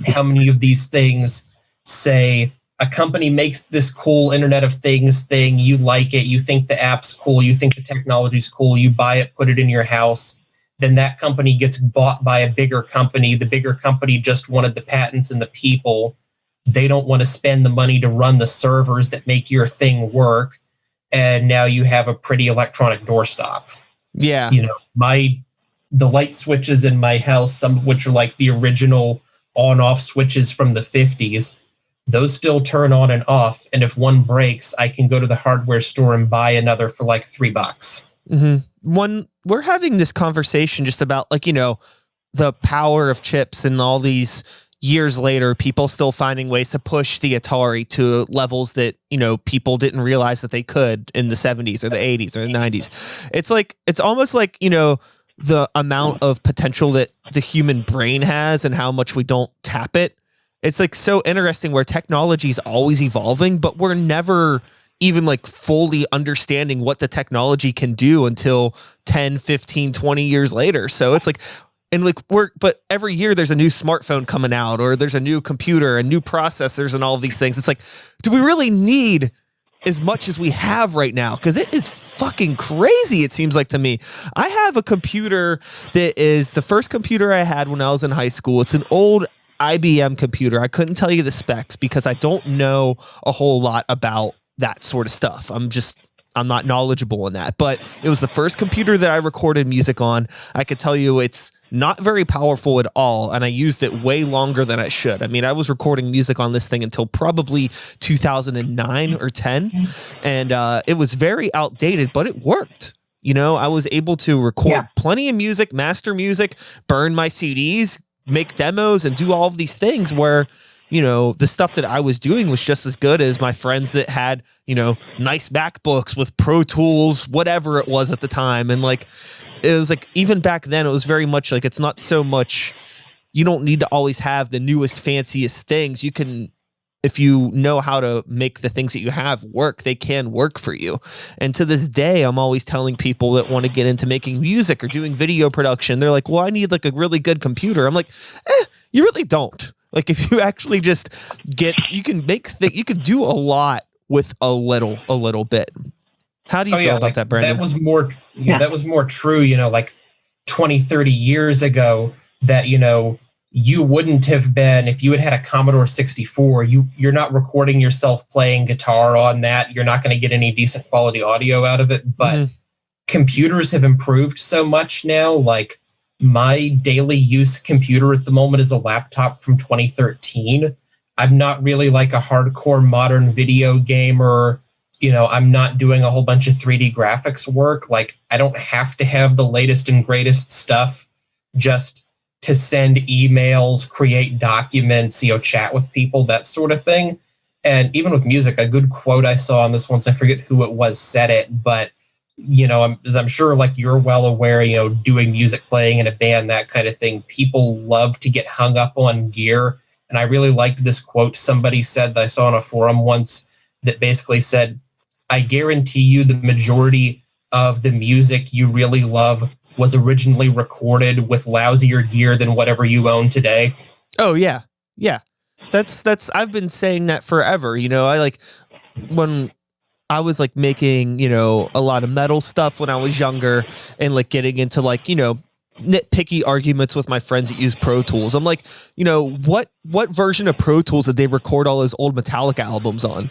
how many of these things say a company makes this cool Internet of Things thing, you like it, you think the app's cool, you think the technology's cool, you buy it, put it in your house, then that company gets bought by a bigger company. The bigger company just wanted the patents and the people. They don't want to spend the money to run the servers that make your thing work. And now you have a pretty electronic doorstop. Yeah. The light switches in my house, some of which are like the original on-off switches from the 50s, those still turn on and off. And if one breaks, I can go to the hardware store and buy another for like $3. Mm-hmm. We're having this conversation just about like, the power of chips, and all these years later, people still finding ways to push the Atari to levels that, people didn't realize that they could in the 70s or the 80s or the 90s. It's almost like, the amount of potential that the human brain has and how much we don't tap it. It's like so interesting where technology is always evolving, but we're never even like fully understanding what the technology can do until 10, 15, 20 years later. So it's like, and like but every year there's a new smartphone coming out, or there's a new computer and new processors and all of these things. It's like, do we really need as much as we have right now? Because it is fucking crazy, it seems like to me. I have a computer that is the first computer I had when I was in high school. It's an old IBM computer. I couldn't tell you the specs because I don't know a whole lot about that sort of stuff. I'm not knowledgeable in that, but it was the first computer that I recorded music on. I could tell you it's not very powerful at all, and I used it way longer than I should. I mean, I was recording music on this thing until probably 2009 or 10, and it was very outdated, but it worked. You know, I was able to record plenty of music, master music, burn my CDs, make demos, and do all of these things where, you know, the stuff that I was doing was just as good as my friends that had, you know, nice MacBooks with Pro Tools, whatever it was at the time. And like, it was like, even back then, it was very much like, it's not so much, you don't need to always have the newest, fanciest things. You can, if you know how to make the things that you have work, they can work for you. And to this day, I'm always telling people that want to get into making music or doing video production, they're like, well, I need like a really good computer. I'm like, you really don't. Like, if you actually just you can you can do a lot with a little bit. How do you feel about that, Brandon? That was more, that was more true, you know, like 20, 30 years ago, that, you know, you wouldn't have been, if you had a Commodore 64, you're not recording yourself playing guitar on that. You're not going to get any decent quality audio out of it. But computers have improved so much now. Like, my daily use computer at the moment is a laptop from 2013. I'm not really like a hardcore modern video gamer. You know, I'm not doing a whole bunch of 3D graphics work. Like, I don't have to have the latest and greatest stuff just to send emails, create documents, you know, chat with people, that sort of thing. And even with music, a good quote I saw on this once, I forget who it was said it, but, you know, as I'm sure like you're well aware, you know, doing music, playing in a band, that kind of thing, people love to get hung up on gear. And I really liked this quote somebody said that I saw on a forum once that basically said, I guarantee you the majority of the music you really love was originally recorded with lousier gear than whatever you own today. Oh yeah. Yeah. That's I've been saying that forever. You know, I like when I was like making, you know, a lot of metal stuff when I was younger and like getting into like, you know, nitpicky arguments with my friends that use Pro Tools. I'm like, you know, what version of Pro Tools did they record all those old Metallica albums on?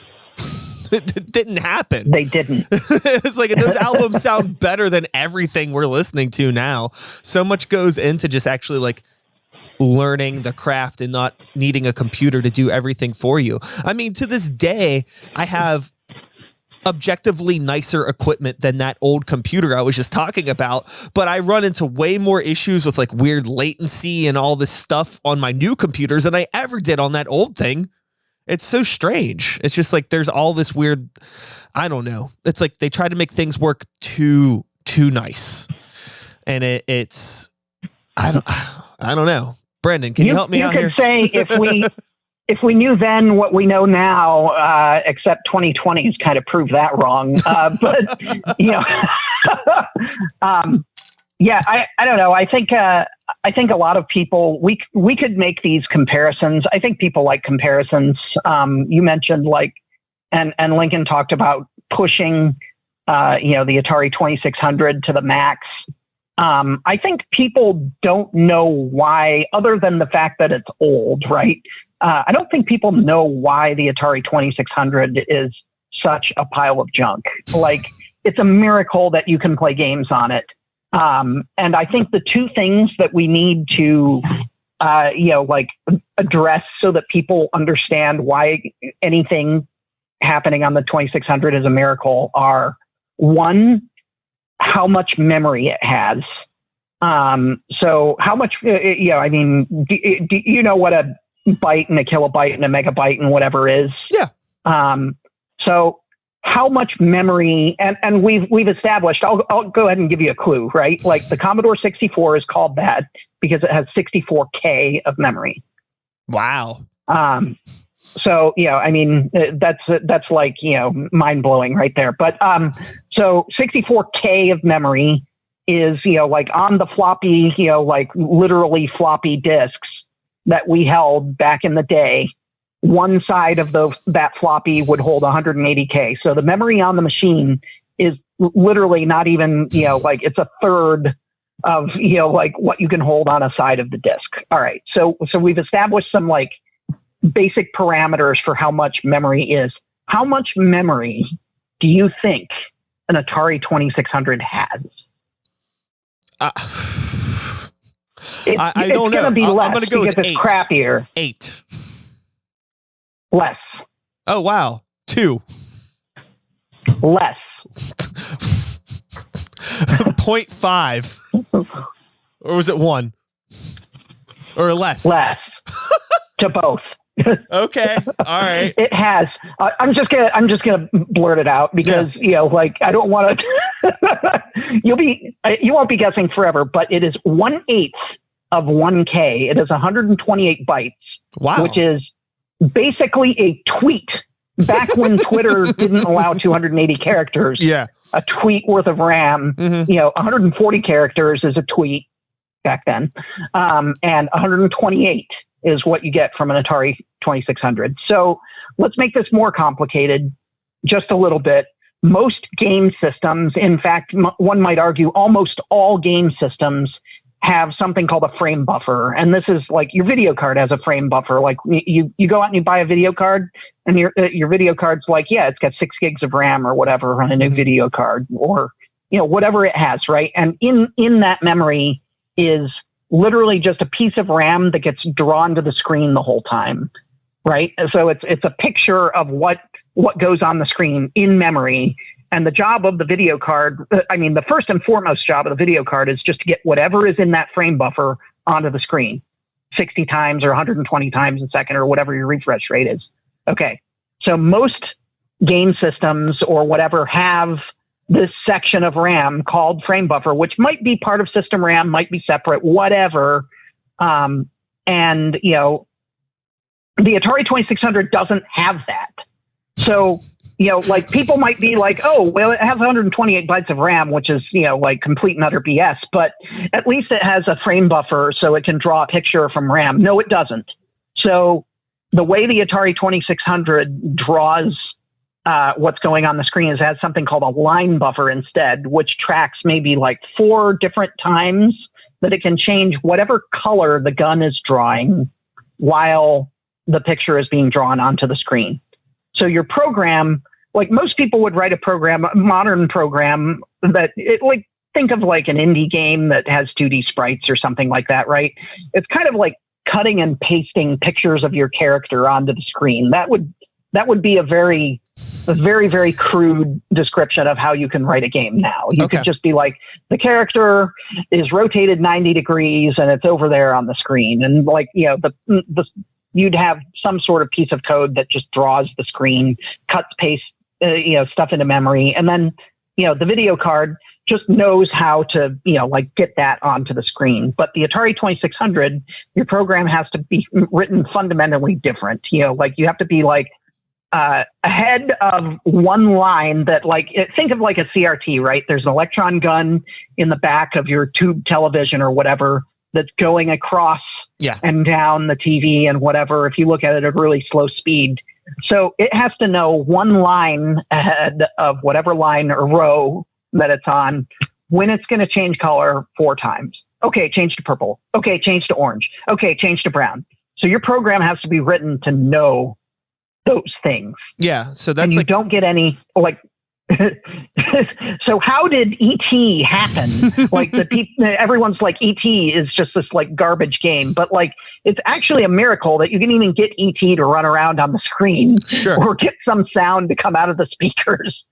It didn't happen. They didn't. It's like those albums sound better than everything we're listening to now. So much goes into just actually like learning the craft and not needing a computer to do everything for you. I mean, to this day, I have objectively nicer equipment than that old computer I was just talking about, but I run into way more issues with like weird latency and all this stuff on my new computers than I ever did on that old thing. It's so strange. It's just like there's all this weird, I don't know. It's like they try to make things work too nice. And it's I don't know. Brandon, can you help me out here? You could say if we knew then what we know now, except 2020 has kind of proved that wrong. But you know, I don't know. I think a lot of people, we could make these comparisons. I think people like comparisons. You mentioned like, and Lincoln talked about pushing, you know, the Atari 2600 to the max. I think people don't know why, other than the fact that it's old, right? I don't think people know why the Atari 2600 is such a pile of junk. Like, it's a miracle that you can play games on it. And I think the two things that we need to, you know, like address so that people understand why anything happening on the 2600 is a miracle are, one, how much memory it has. So how much, you know, I mean, do you know what a byte and a kilobyte and a megabyte and whatever is? Yeah. So how much memory, and we've established, I'll go ahead and give you a clue, right? Like the Commodore 64 is called that because it has 64K of memory. Wow. So, I mean, that's like, mind blowing right there. But so 64K of memory is, like on the floppy, like literally floppy disks that we held back in the day. One side of that floppy would hold 180K. So the memory on the machine is literally not even, like it's a third of, like what you can hold on a side of the disk. All right. So we've established some like basic parameters for how much memory is. How much memory do you think an Atari 2600 has? I don't know. It's going to be less. I'm going to go with 8. Crappier. 8. Less. Oh, wow. 2. Less. 0.5. Or was it 1? Or less? Less. To both. Okay. All right. It has. I'm just gonna blurt it out because like I don't want to. You won't be guessing forever, but it is 1/8 of 1K. It is 128 bytes. Wow. Which is basically a tweet. Back when Twitter didn't allow 280 characters. Yeah. A tweet worth of RAM. Mm-hmm. 140 characters is a tweet back then, and 128 is what you get from an Atari 2600. So let's make this more complicated just a little bit. Most game systems, in fact, one might argue almost all game systems have something called a frame buffer. And this is like your video card has a frame buffer. Like you go out and you buy a video card and your video card's like, yeah, it's got 6 gigs of RAM or whatever on a new video card or, whatever it has. Right. And in that memory is literally just a piece of RAM that gets drawn to the screen the whole time, right? So it's a picture of what goes on the screen in memory. And the job of the video card, the first and foremost job of the video card is just to get whatever is in that frame buffer onto the screen 60 times or 120 times a second or whatever your refresh rate is. Okay, so most game systems or whatever have this section of RAM called frame buffer, which might be part of system RAM, might be separate, whatever. And, the Atari 2600 doesn't have that. So, like people might be like, oh, well, it has 128 bytes of RAM, which is, like complete and utter BS, but at least it has a frame buffer so it can draw a picture from RAM. No, it doesn't. So the way the Atari 2600 draws what's going on the screen is it has something called a line buffer instead, which tracks maybe like 4 different times that it can change whatever color the gun is drawing while the picture is being drawn onto the screen. So your program, like most people would write a modern program that think of like an indie game that has 2D sprites or something like that, right? It's kind of like cutting and pasting pictures of your character onto the screen. That would be a very, very crude description of how you can write a game now. You could just be like, the character is rotated 90 degrees and it's over there on the screen. And like, you'd have some sort of piece of code that just draws the screen, cuts, pastes, stuff into memory. And then, the video card just knows how to, get that onto the screen. But the Atari 2600, your program has to be written fundamentally different. You have to be like, ahead of one line that think of like a CRT, right? There's an electron gun in the back of your tube television or whatever that's going across and down the TV and whatever, if you look at it at a really slow speed. So it has to know one line ahead of whatever line or row that it's on when it's going to change color 4 times. Okay, change to purple. Okay, change to orange. Okay, change to brown. So your program has to be written to know those things. Yeah, so that's and you don't get any so how did ET happen? Like everyone's like ET is just this like garbage game, but like it's actually a miracle that you can even get ET to run around on the screen or get some sound to come out of the speakers.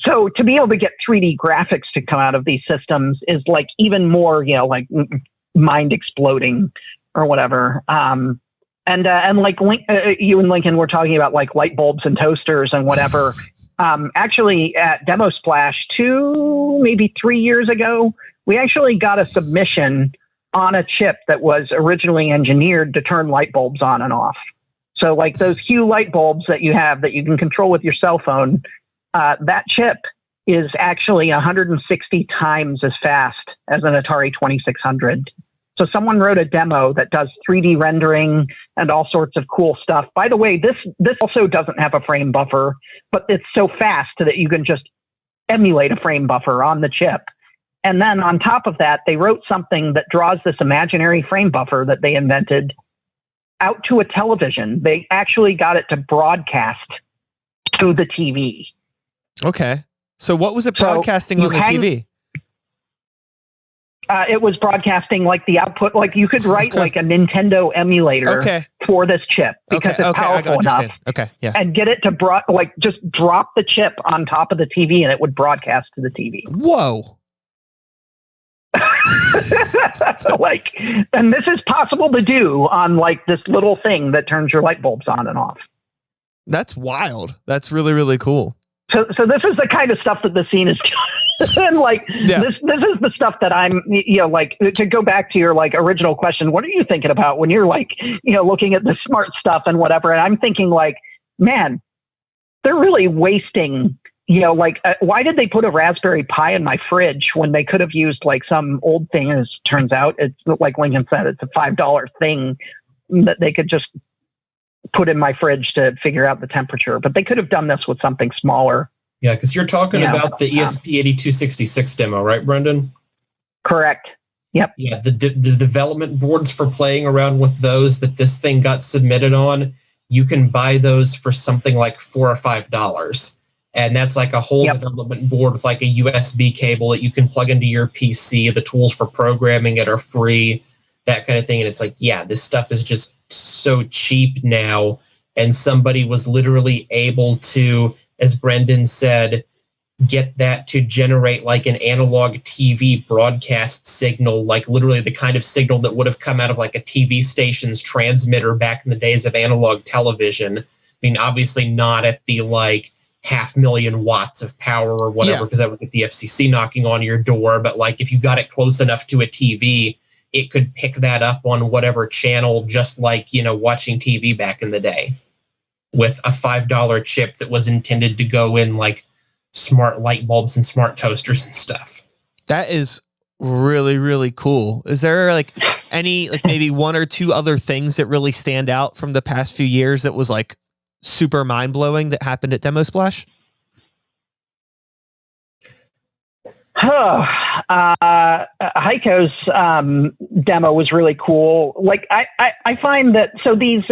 So to be able to get 3D graphics to come out of these systems is like even more, like mind exploding or whatever. And like you and Lincoln were talking about like light bulbs and toasters and whatever. Actually, at Demosplash 2, maybe 3 years ago, we actually got a submission on a chip that was originally engineered to turn light bulbs on and off. So like those Hue light bulbs that you have that you can control with your cell phone, that chip is actually 160 times as fast as an Atari 2600. So someone wrote a demo that does 3D rendering and all sorts of cool stuff. By the way, this also doesn't have a frame buffer, but it's so fast that you can just emulate a frame buffer on the chip. And then on top of that, they wrote something that draws this imaginary frame buffer that they invented out to a television. They actually got it to broadcast to the TV. Okay. So what was it broadcasting on the TV? It was broadcasting like the output, like you could write like a Nintendo emulator for this chip because it's powerful enough. Okay, yeah. And get it to just drop the chip on top of the TV and it would broadcast to the TV. Whoa. And this is possible to do on like this little thing that turns your light bulbs on and off. That's wild. That's really, really cool. So this is the kind of stuff that the scene is and this is the stuff that I'm, like to go back to your like original question, what are you thinking about when you're like, looking at the smart stuff and whatever? And I'm thinking like, man, they're really wasting, why did they put a Raspberry Pi in my fridge when they could have used like some old thing? As it turns out, it's like Lincoln said, it's a $5 thing that they could just put in my fridge to figure out the temperature, but they could have done this with something smaller. Yeah, because you're talking about the ESP8266 demo, right, Brendan? Correct. Yep. Yeah, the development boards for playing around with those that this thing got submitted on, you can buy those for something like $4 or $5. And that's like a whole development board with like a USB cable that you can plug into your PC. The tools for programming it are free, that kind of thing. And it's like, yeah, this stuff is just so cheap now. And somebody was literally able to, as Brendan said, get that to generate like an analog TV broadcast signal, like literally the kind of signal that would have come out of like a TV station's transmitter back in the days of analog television. I mean, obviously not at the like 500,000 watts of power or whatever, because that would get the FCC knocking on your door. But like if you got it close enough to a TV, it could pick that up on whatever channel, just like, watching TV back in the day, with a $5 chip that was intended to go in like smart light bulbs and smart toasters and stuff. That is really, really cool. Is there like any, like maybe one or two other things that really stand out from the past few years that was like super mind blowing that happened at Demosplash? Heiko's demo was really cool. Like I find that, so these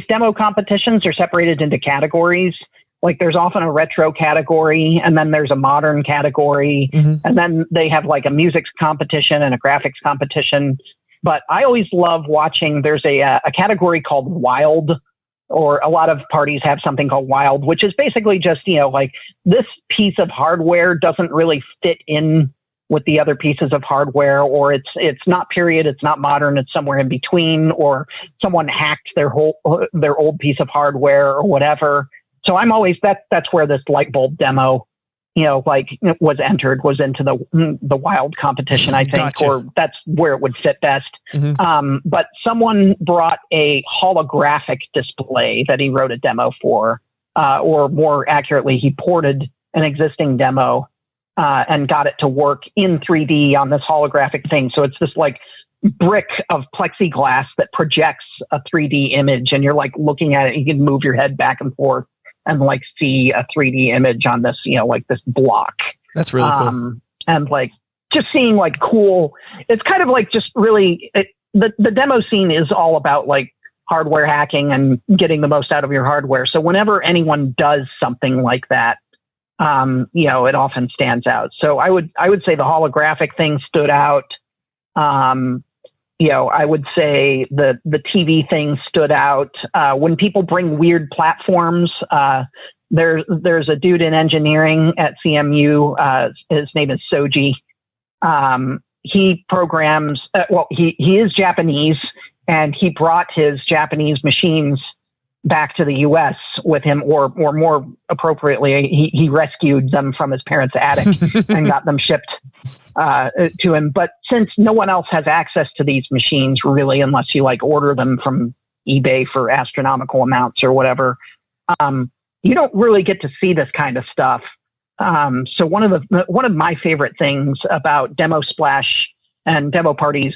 demo competitions are separated into categories. Like there's often a retro category, and then there's a modern category, and then they have like a music competition and a graphics competition. But I always love watching, there's a category called Wild, or a lot of parties have something called Wild, which is basically just, like this piece of hardware doesn't really fit in with the other pieces of hardware, or it's not period, it's not modern, it's somewhere in between, or someone hacked their old piece of hardware or whatever. So I'm always, that's where this light bulb demo, was into the Wild competition, I think, Gotcha. or that's where it would fit best. But someone brought a holographic display that he wrote a demo for, or more accurately, he ported an existing demo and got it to work in 3D on this holographic thing. So it's this like brick of plexiglass that projects a 3D image, and you're like looking at it, you can move your head back and forth and like see a 3D image on this, like this block. That's really cool. And like just seeing like cool, it's kind of like just really, the demo scene is all about like hardware hacking and getting the most out of your hardware. So whenever anyone does something like that, it often stands out. So I would say the holographic thing stood out. I would say the TV thing stood out. When people bring weird platforms, there's a dude in engineering at CMU. His name is Soji. He programs. He is Japanese, and he brought his Japanese machines back to the U.S. with him, or more appropriately, he rescued them from his parents' attic and got them shipped to him. But since no one else has access to these machines, really, unless you like order them from eBay for astronomical amounts or whatever, you don't really get to see this kind of stuff. So one of my favorite things about Demosplash and demo parties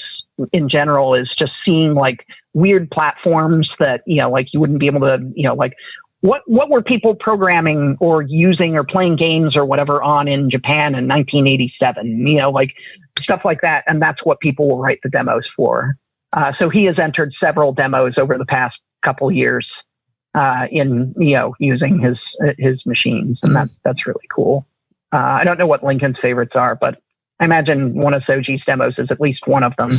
in general is just seeing like weird platforms that, like you wouldn't be able to, like what were people programming or using or playing games or whatever on in Japan in 1987, like stuff like that. And that's what people will write the demos for. So he has entered several demos over the past couple years in, using his machines. And that's really cool. I don't know what Lincoln's favorites are, but I imagine one of Soji's demos is at least one of them.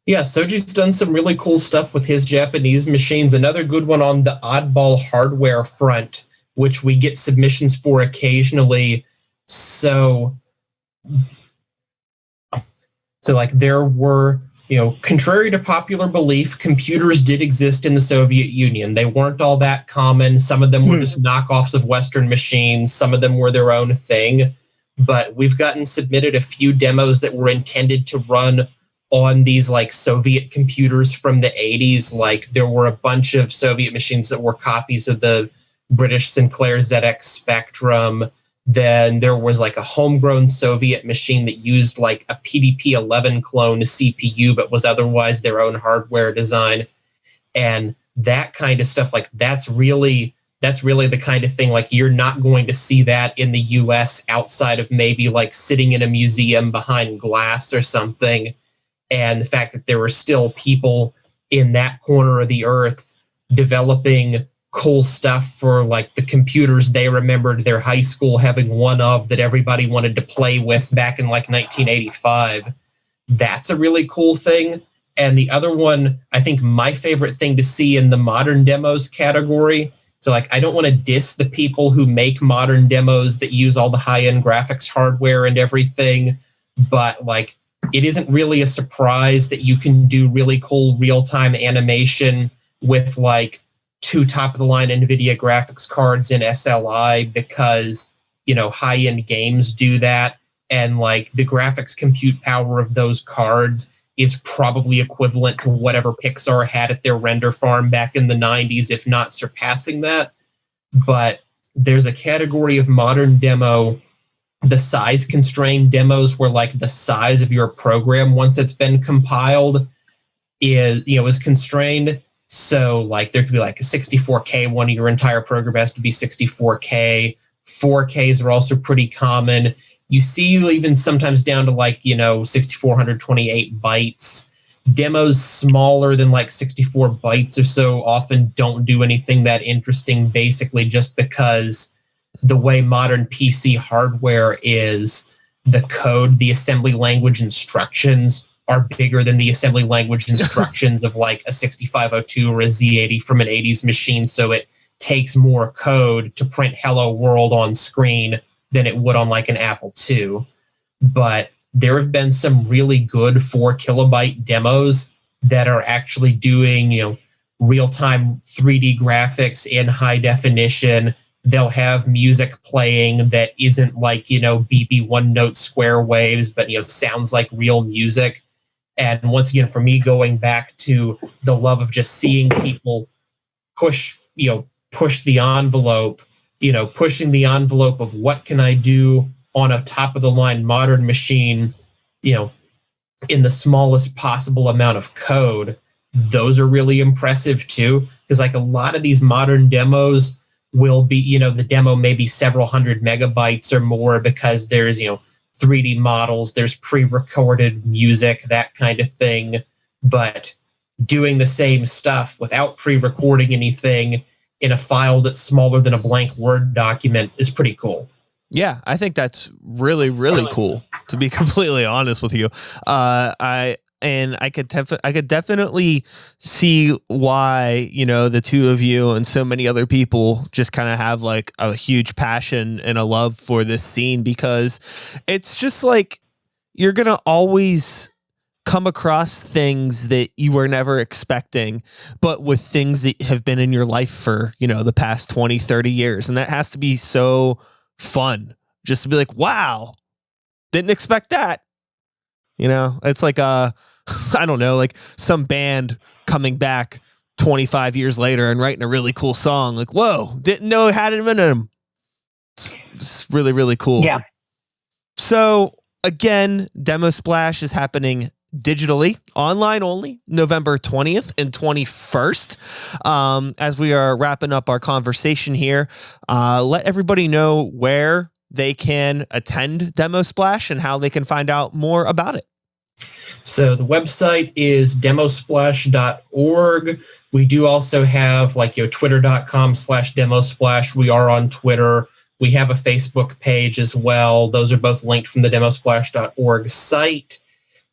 Yeah, Soji's done some really cool stuff with his Japanese machines. Another good one on the oddball hardware front, which we get submissions for occasionally. So like there were, contrary to popular belief, computers did exist in the Soviet Union. They weren't all that common. Some of them were just knockoffs of Western machines. Some of them were their own thing. But we've gotten submitted a few demos that were intended to run on these like Soviet computers from the 80s. Like there were a bunch of Soviet machines that were copies of the British Sinclair ZX Spectrum. Then there was like a homegrown Soviet machine that used like a PDP-11 clone CPU, but was otherwise their own hardware design. And that kind of stuff, like that's really the kind of thing, like you're not going to see that in the US outside of maybe like sitting in a museum behind glass or something. And the fact that there were still people in that corner of the earth developing cool stuff for like the computers they remembered their high school having one of that everybody wanted to play with back in like 1985. That's a really cool thing. And the other one, I think my favorite thing to see in the modern demos category, so like I don't want to diss the people who make modern demos that use all the high-end graphics hardware and everything, but like it isn't really a surprise that you can do really cool real-time animation with like 2 top-of-the-line NVIDIA graphics cards in SLI because, high-end games do that. And like the graphics compute power of those cards is probably equivalent to whatever Pixar had at their render farm back in the 90s, if not surpassing that. But there's a category of modern demo, the size constrained demos, where like the size of your program once it's been compiled is constrained. So like there could be like a 64K one, of your entire program has to be 64K. 4Ks are also pretty common. You see even sometimes down to like, 6428 bytes. Demos smaller than like 64 bytes or so often don't do anything that interesting, basically just because the way modern PC hardware is, the code, the assembly language instructions are bigger than the assembly language instructions of like a 6502 or a Z80 from an 80s machine. So it takes more code to print hello world on screen than it would on like an Apple II. But there have been some really good 4 kilobyte demos that are actually doing, real-time 3D graphics in high definition. They'll have music playing that isn't like, BB one note square waves, but, sounds like real music. And once again, for me, going back to the love of just seeing people push the envelope, pushing the envelope of what can I do on a top of the line modern machine, in the smallest possible amount of code. Those are really impressive too. Because like a lot of these modern demos will be, the demo may be several hundred megabytes or more because there's, 3D models, there's pre-recorded music, that kind of thing. But doing the same stuff without pre-recording anything in a file that's smaller than a blank Word document is pretty cool. Yeah, I think that's really, really cool, to be completely honest with you. I could definitely see why, the two of you and so many other people just kind of have like a huge passion and a love for this scene, because it's just like you're going to always come across things that you were never expecting, but with things that have been in your life for, the past 20, 30 years. And that has to be so fun just to be like, wow, didn't expect that. It's like, I don't know, like some band coming back 25 years later and writing a really cool song. Like, whoa, didn't know it had it in them. It's really, really cool. Yeah. So again, Demosplash is happening digitally, online only, November 20th and 21st. As we are wrapping up our conversation here, let everybody know where they can attend Demosplash and how they can find out more about it. So the website is demosplash.org. We do also have twitter.com/demosplash. We are on Twitter. We have a Facebook page as well. Those are both linked from the demosplash.org site.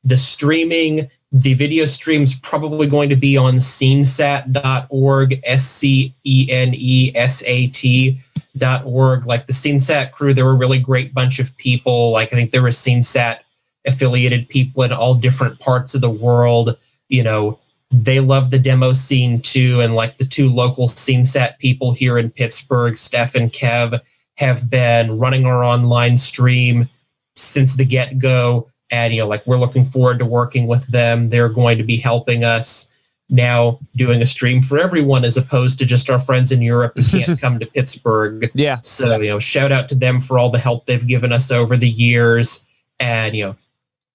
The video stream's probably going to be on scenesat.org, SCENESAT.org. Like the SceneSat crew, they were a really great bunch of people. Like I think there were SceneSat affiliated people in all different parts of the world. They love the demo scene too. And like the two local SceneSat people here in Pittsburgh, Steph and Kev, have been running our online stream since the get-go. And, we're looking forward to working with them. They're going to be helping us now doing a stream for everyone as opposed to just our friends in Europe who can't come to Pittsburgh. Yeah. So, shout out to them for all the help they've given us over the years. And,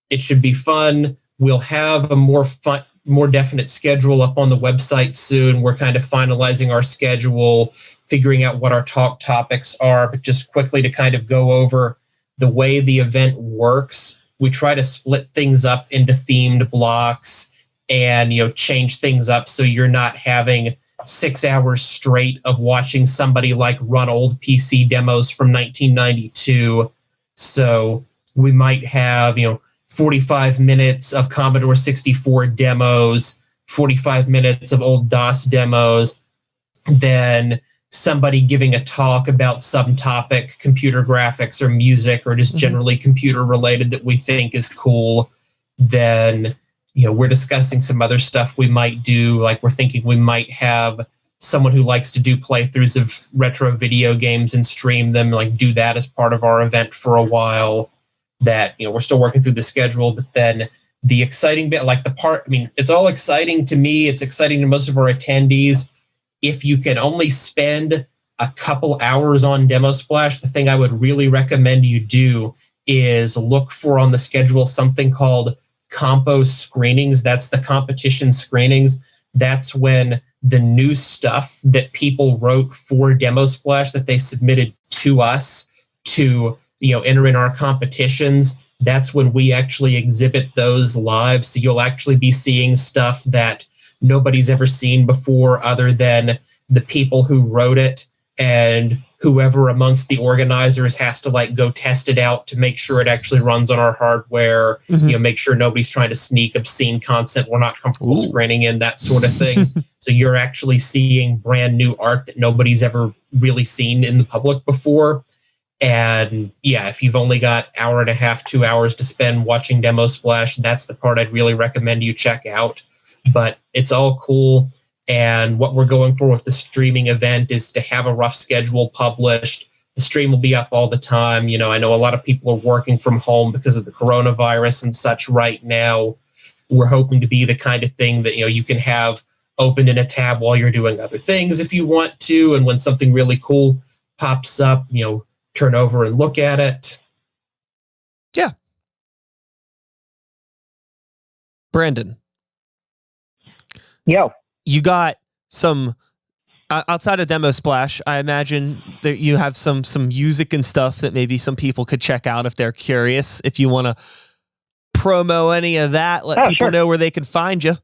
it should be fun. We'll have a more definite schedule up on the website soon. We're kind of finalizing our schedule, figuring out what our talk topics are, but just quickly to kind of go over the way the event works. We try to split things up into themed blocks and, change things up so you're not having 6 hours straight of watching somebody run old PC demos from 1992. So we might have, 45 minutes of Commodore 64 demos, 45 minutes of old DOS demos, then somebody giving a talk about some topic, computer graphics or music or just generally computer related that we think is cool. Then, we're discussing some other stuff we might do. Like we're thinking we might have someone who likes to do playthroughs of retro video games and stream them, do that as part of our event for a while. That, we're still working through the schedule, but then the exciting bit, it's all exciting to me. It's exciting to most of our attendees. If you can only spend a couple hours on Demosplash, the thing I would really recommend you do is look for on the schedule something called Compo Screenings. That's the competition screenings. That's when the new stuff that people wrote for Demosplash that they submitted to us to enter in our competitions. That's when we actually exhibit those live. So you'll actually be seeing stuff that nobody's ever seen before other than the people who wrote it, and whoever amongst the organizers has to go test it out to make sure it actually runs on our hardware, make sure nobody's trying to sneak obscene content we're not comfortable screening in, that sort of thing. So you're actually seeing brand new art that nobody's ever really seen in the public before. And yeah, if you've only got hour and a half, 2 hours to spend watching Demosplash, that's the part I'd really recommend you check out. But it's all cool. And what we're going for with the streaming event is to have a rough schedule published. The stream will be up all the time. I know a lot of people are working from home because of the coronavirus and such right now. We're hoping to be the kind of thing that, you can have opened in a tab while you're doing other things if you want to. And when something really cool pops up, turn over and look at it. Yeah. Brandon. Yo. You got some outside of Demosplash. I imagine that you have some music and stuff that maybe some people could check out if they're curious. If you want to promo any of that, let people know where they can find you.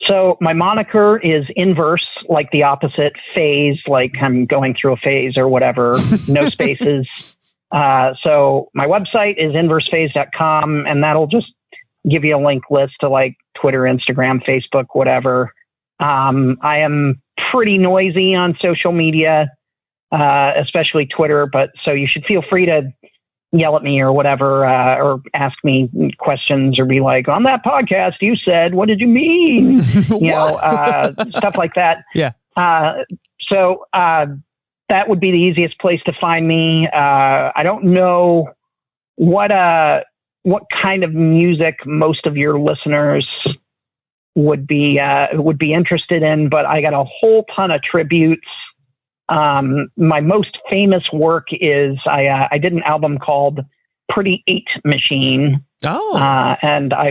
So my moniker is Inverse, like the opposite phase, like I'm going through a phase or whatever, no spaces. So my website is inversephase.com, and that'll just give you a link list to Twitter, Instagram, Facebook, whatever. I am pretty noisy on social media, especially Twitter, but so you should feel free to yell at me or whatever, or ask me questions or be like, on that podcast you said, what did you mean? Stuff like that. Yeah. So that would be the easiest place to find me. I don't know what kind of music most of your listeners would be interested in, but I got a whole ton of tributes. My most famous work is I did an album called Pretty 8 Machine. Oh. And I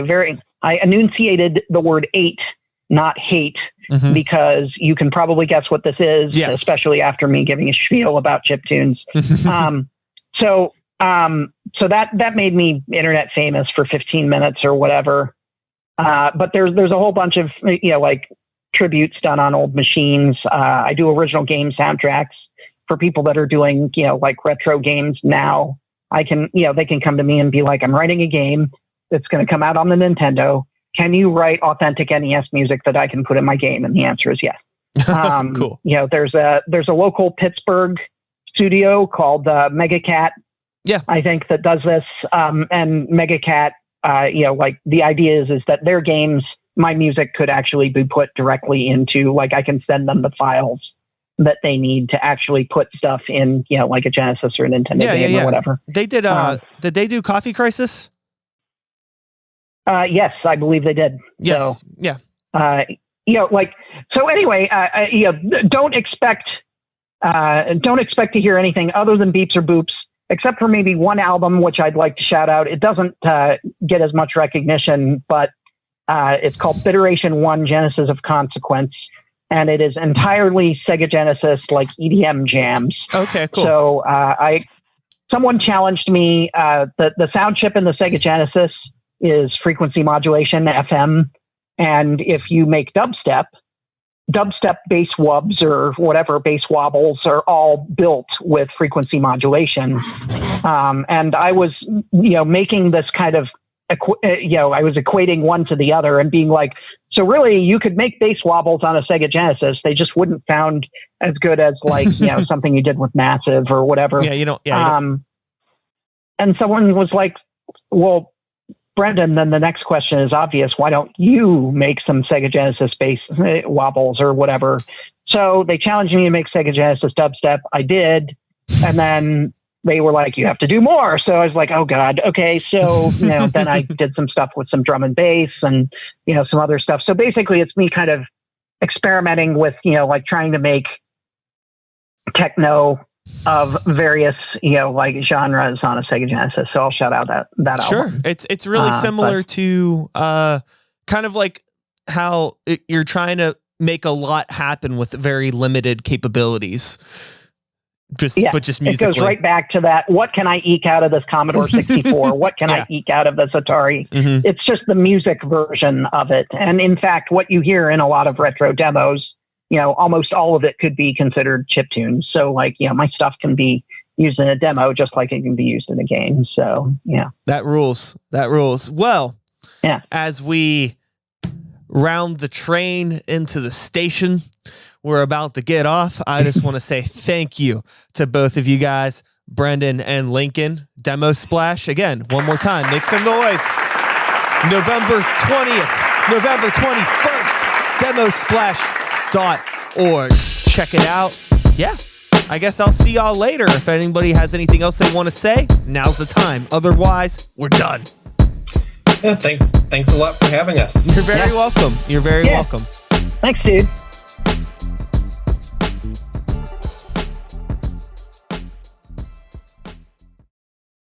enunciated the word 8, not hate, because you can probably guess what this is, especially after me giving a spiel about chiptunes. So that made me internet famous for 15 minutes or whatever. But there's a whole bunch of, like tributes done on old machines. I do original game soundtracks for people that are doing, like retro games now. They can come to me and be like, I'm writing a game that's going to come out on the Nintendo. Can you write authentic NES music that I can put in my game? And the answer is yes. Cool. There's a local Pittsburgh studio called Megacat. Yeah, I think that does this. And Megacat, like the idea is that their games, my music could actually be put directly into, like, I can send them the files that they need to actually put stuff in, like a Genesis or a Nintendo game or whatever. They did. Did they do Coffee Crisis? Yes, I believe they did. Yes. So, yeah. So anyway, don't expect to hear anything other than beeps or boops, except for maybe one album, which I'd like to shout out. It doesn't get as much recognition, but it's called Bitteration 1 Genesis of Consequence, and it is entirely Sega Genesis, like EDM jams. Okay, cool. So someone challenged me. The sound chip in the Sega Genesis is frequency modulation, FM, and if you make dubstep bass wubs or whatever bass wobbles are all built with frequency modulation. And I was, making this kind of, I was equating one to the other and being like, so really you could make bass wobbles on a Sega Genesis. They just wouldn't sound as good as like, something you did with Massive or whatever. Yeah, you don't. And someone was like, well, Brendan, then the next question is obvious. Why don't you make some Sega Genesis bass wobbles or whatever? So they challenged me to make Sega Genesis dubstep. I did. And then they were like, you have to do more. So I was like, oh God. Okay. So, then I did some stuff with some drum and bass and, some other stuff. So basically it's me kind of experimenting with, like trying to make techno of various, like genres on a Sega Genesis. So I'll shout out that sure. album. It's really similar to kind of like how you're trying to make a lot happen with very limited capabilities. But just musically. It goes right back to that. What can I eke out of this Commodore 64? What can I eke out of this Atari? Mm-hmm. It's just the music version of it. And in fact, what you hear in a lot of retro demos, almost all of it could be considered chiptunes. So like, my stuff can be used in a demo just like it can be used in a game. So, yeah. That rules. Well, as we round the train into the station we're about to get off, I just want to say thank you to both of you guys, Brendan and Lincoln. Demosplash, again, one more time, make some noise. November 20th, November 21st, demosplash.org. Check it out. Yeah, I guess I'll see y'all later. If anybody has anything else they want to say, now's the time. Otherwise, we're done. Yeah, thanks a lot for having us. You're very welcome. You're very welcome. Thanks, dude.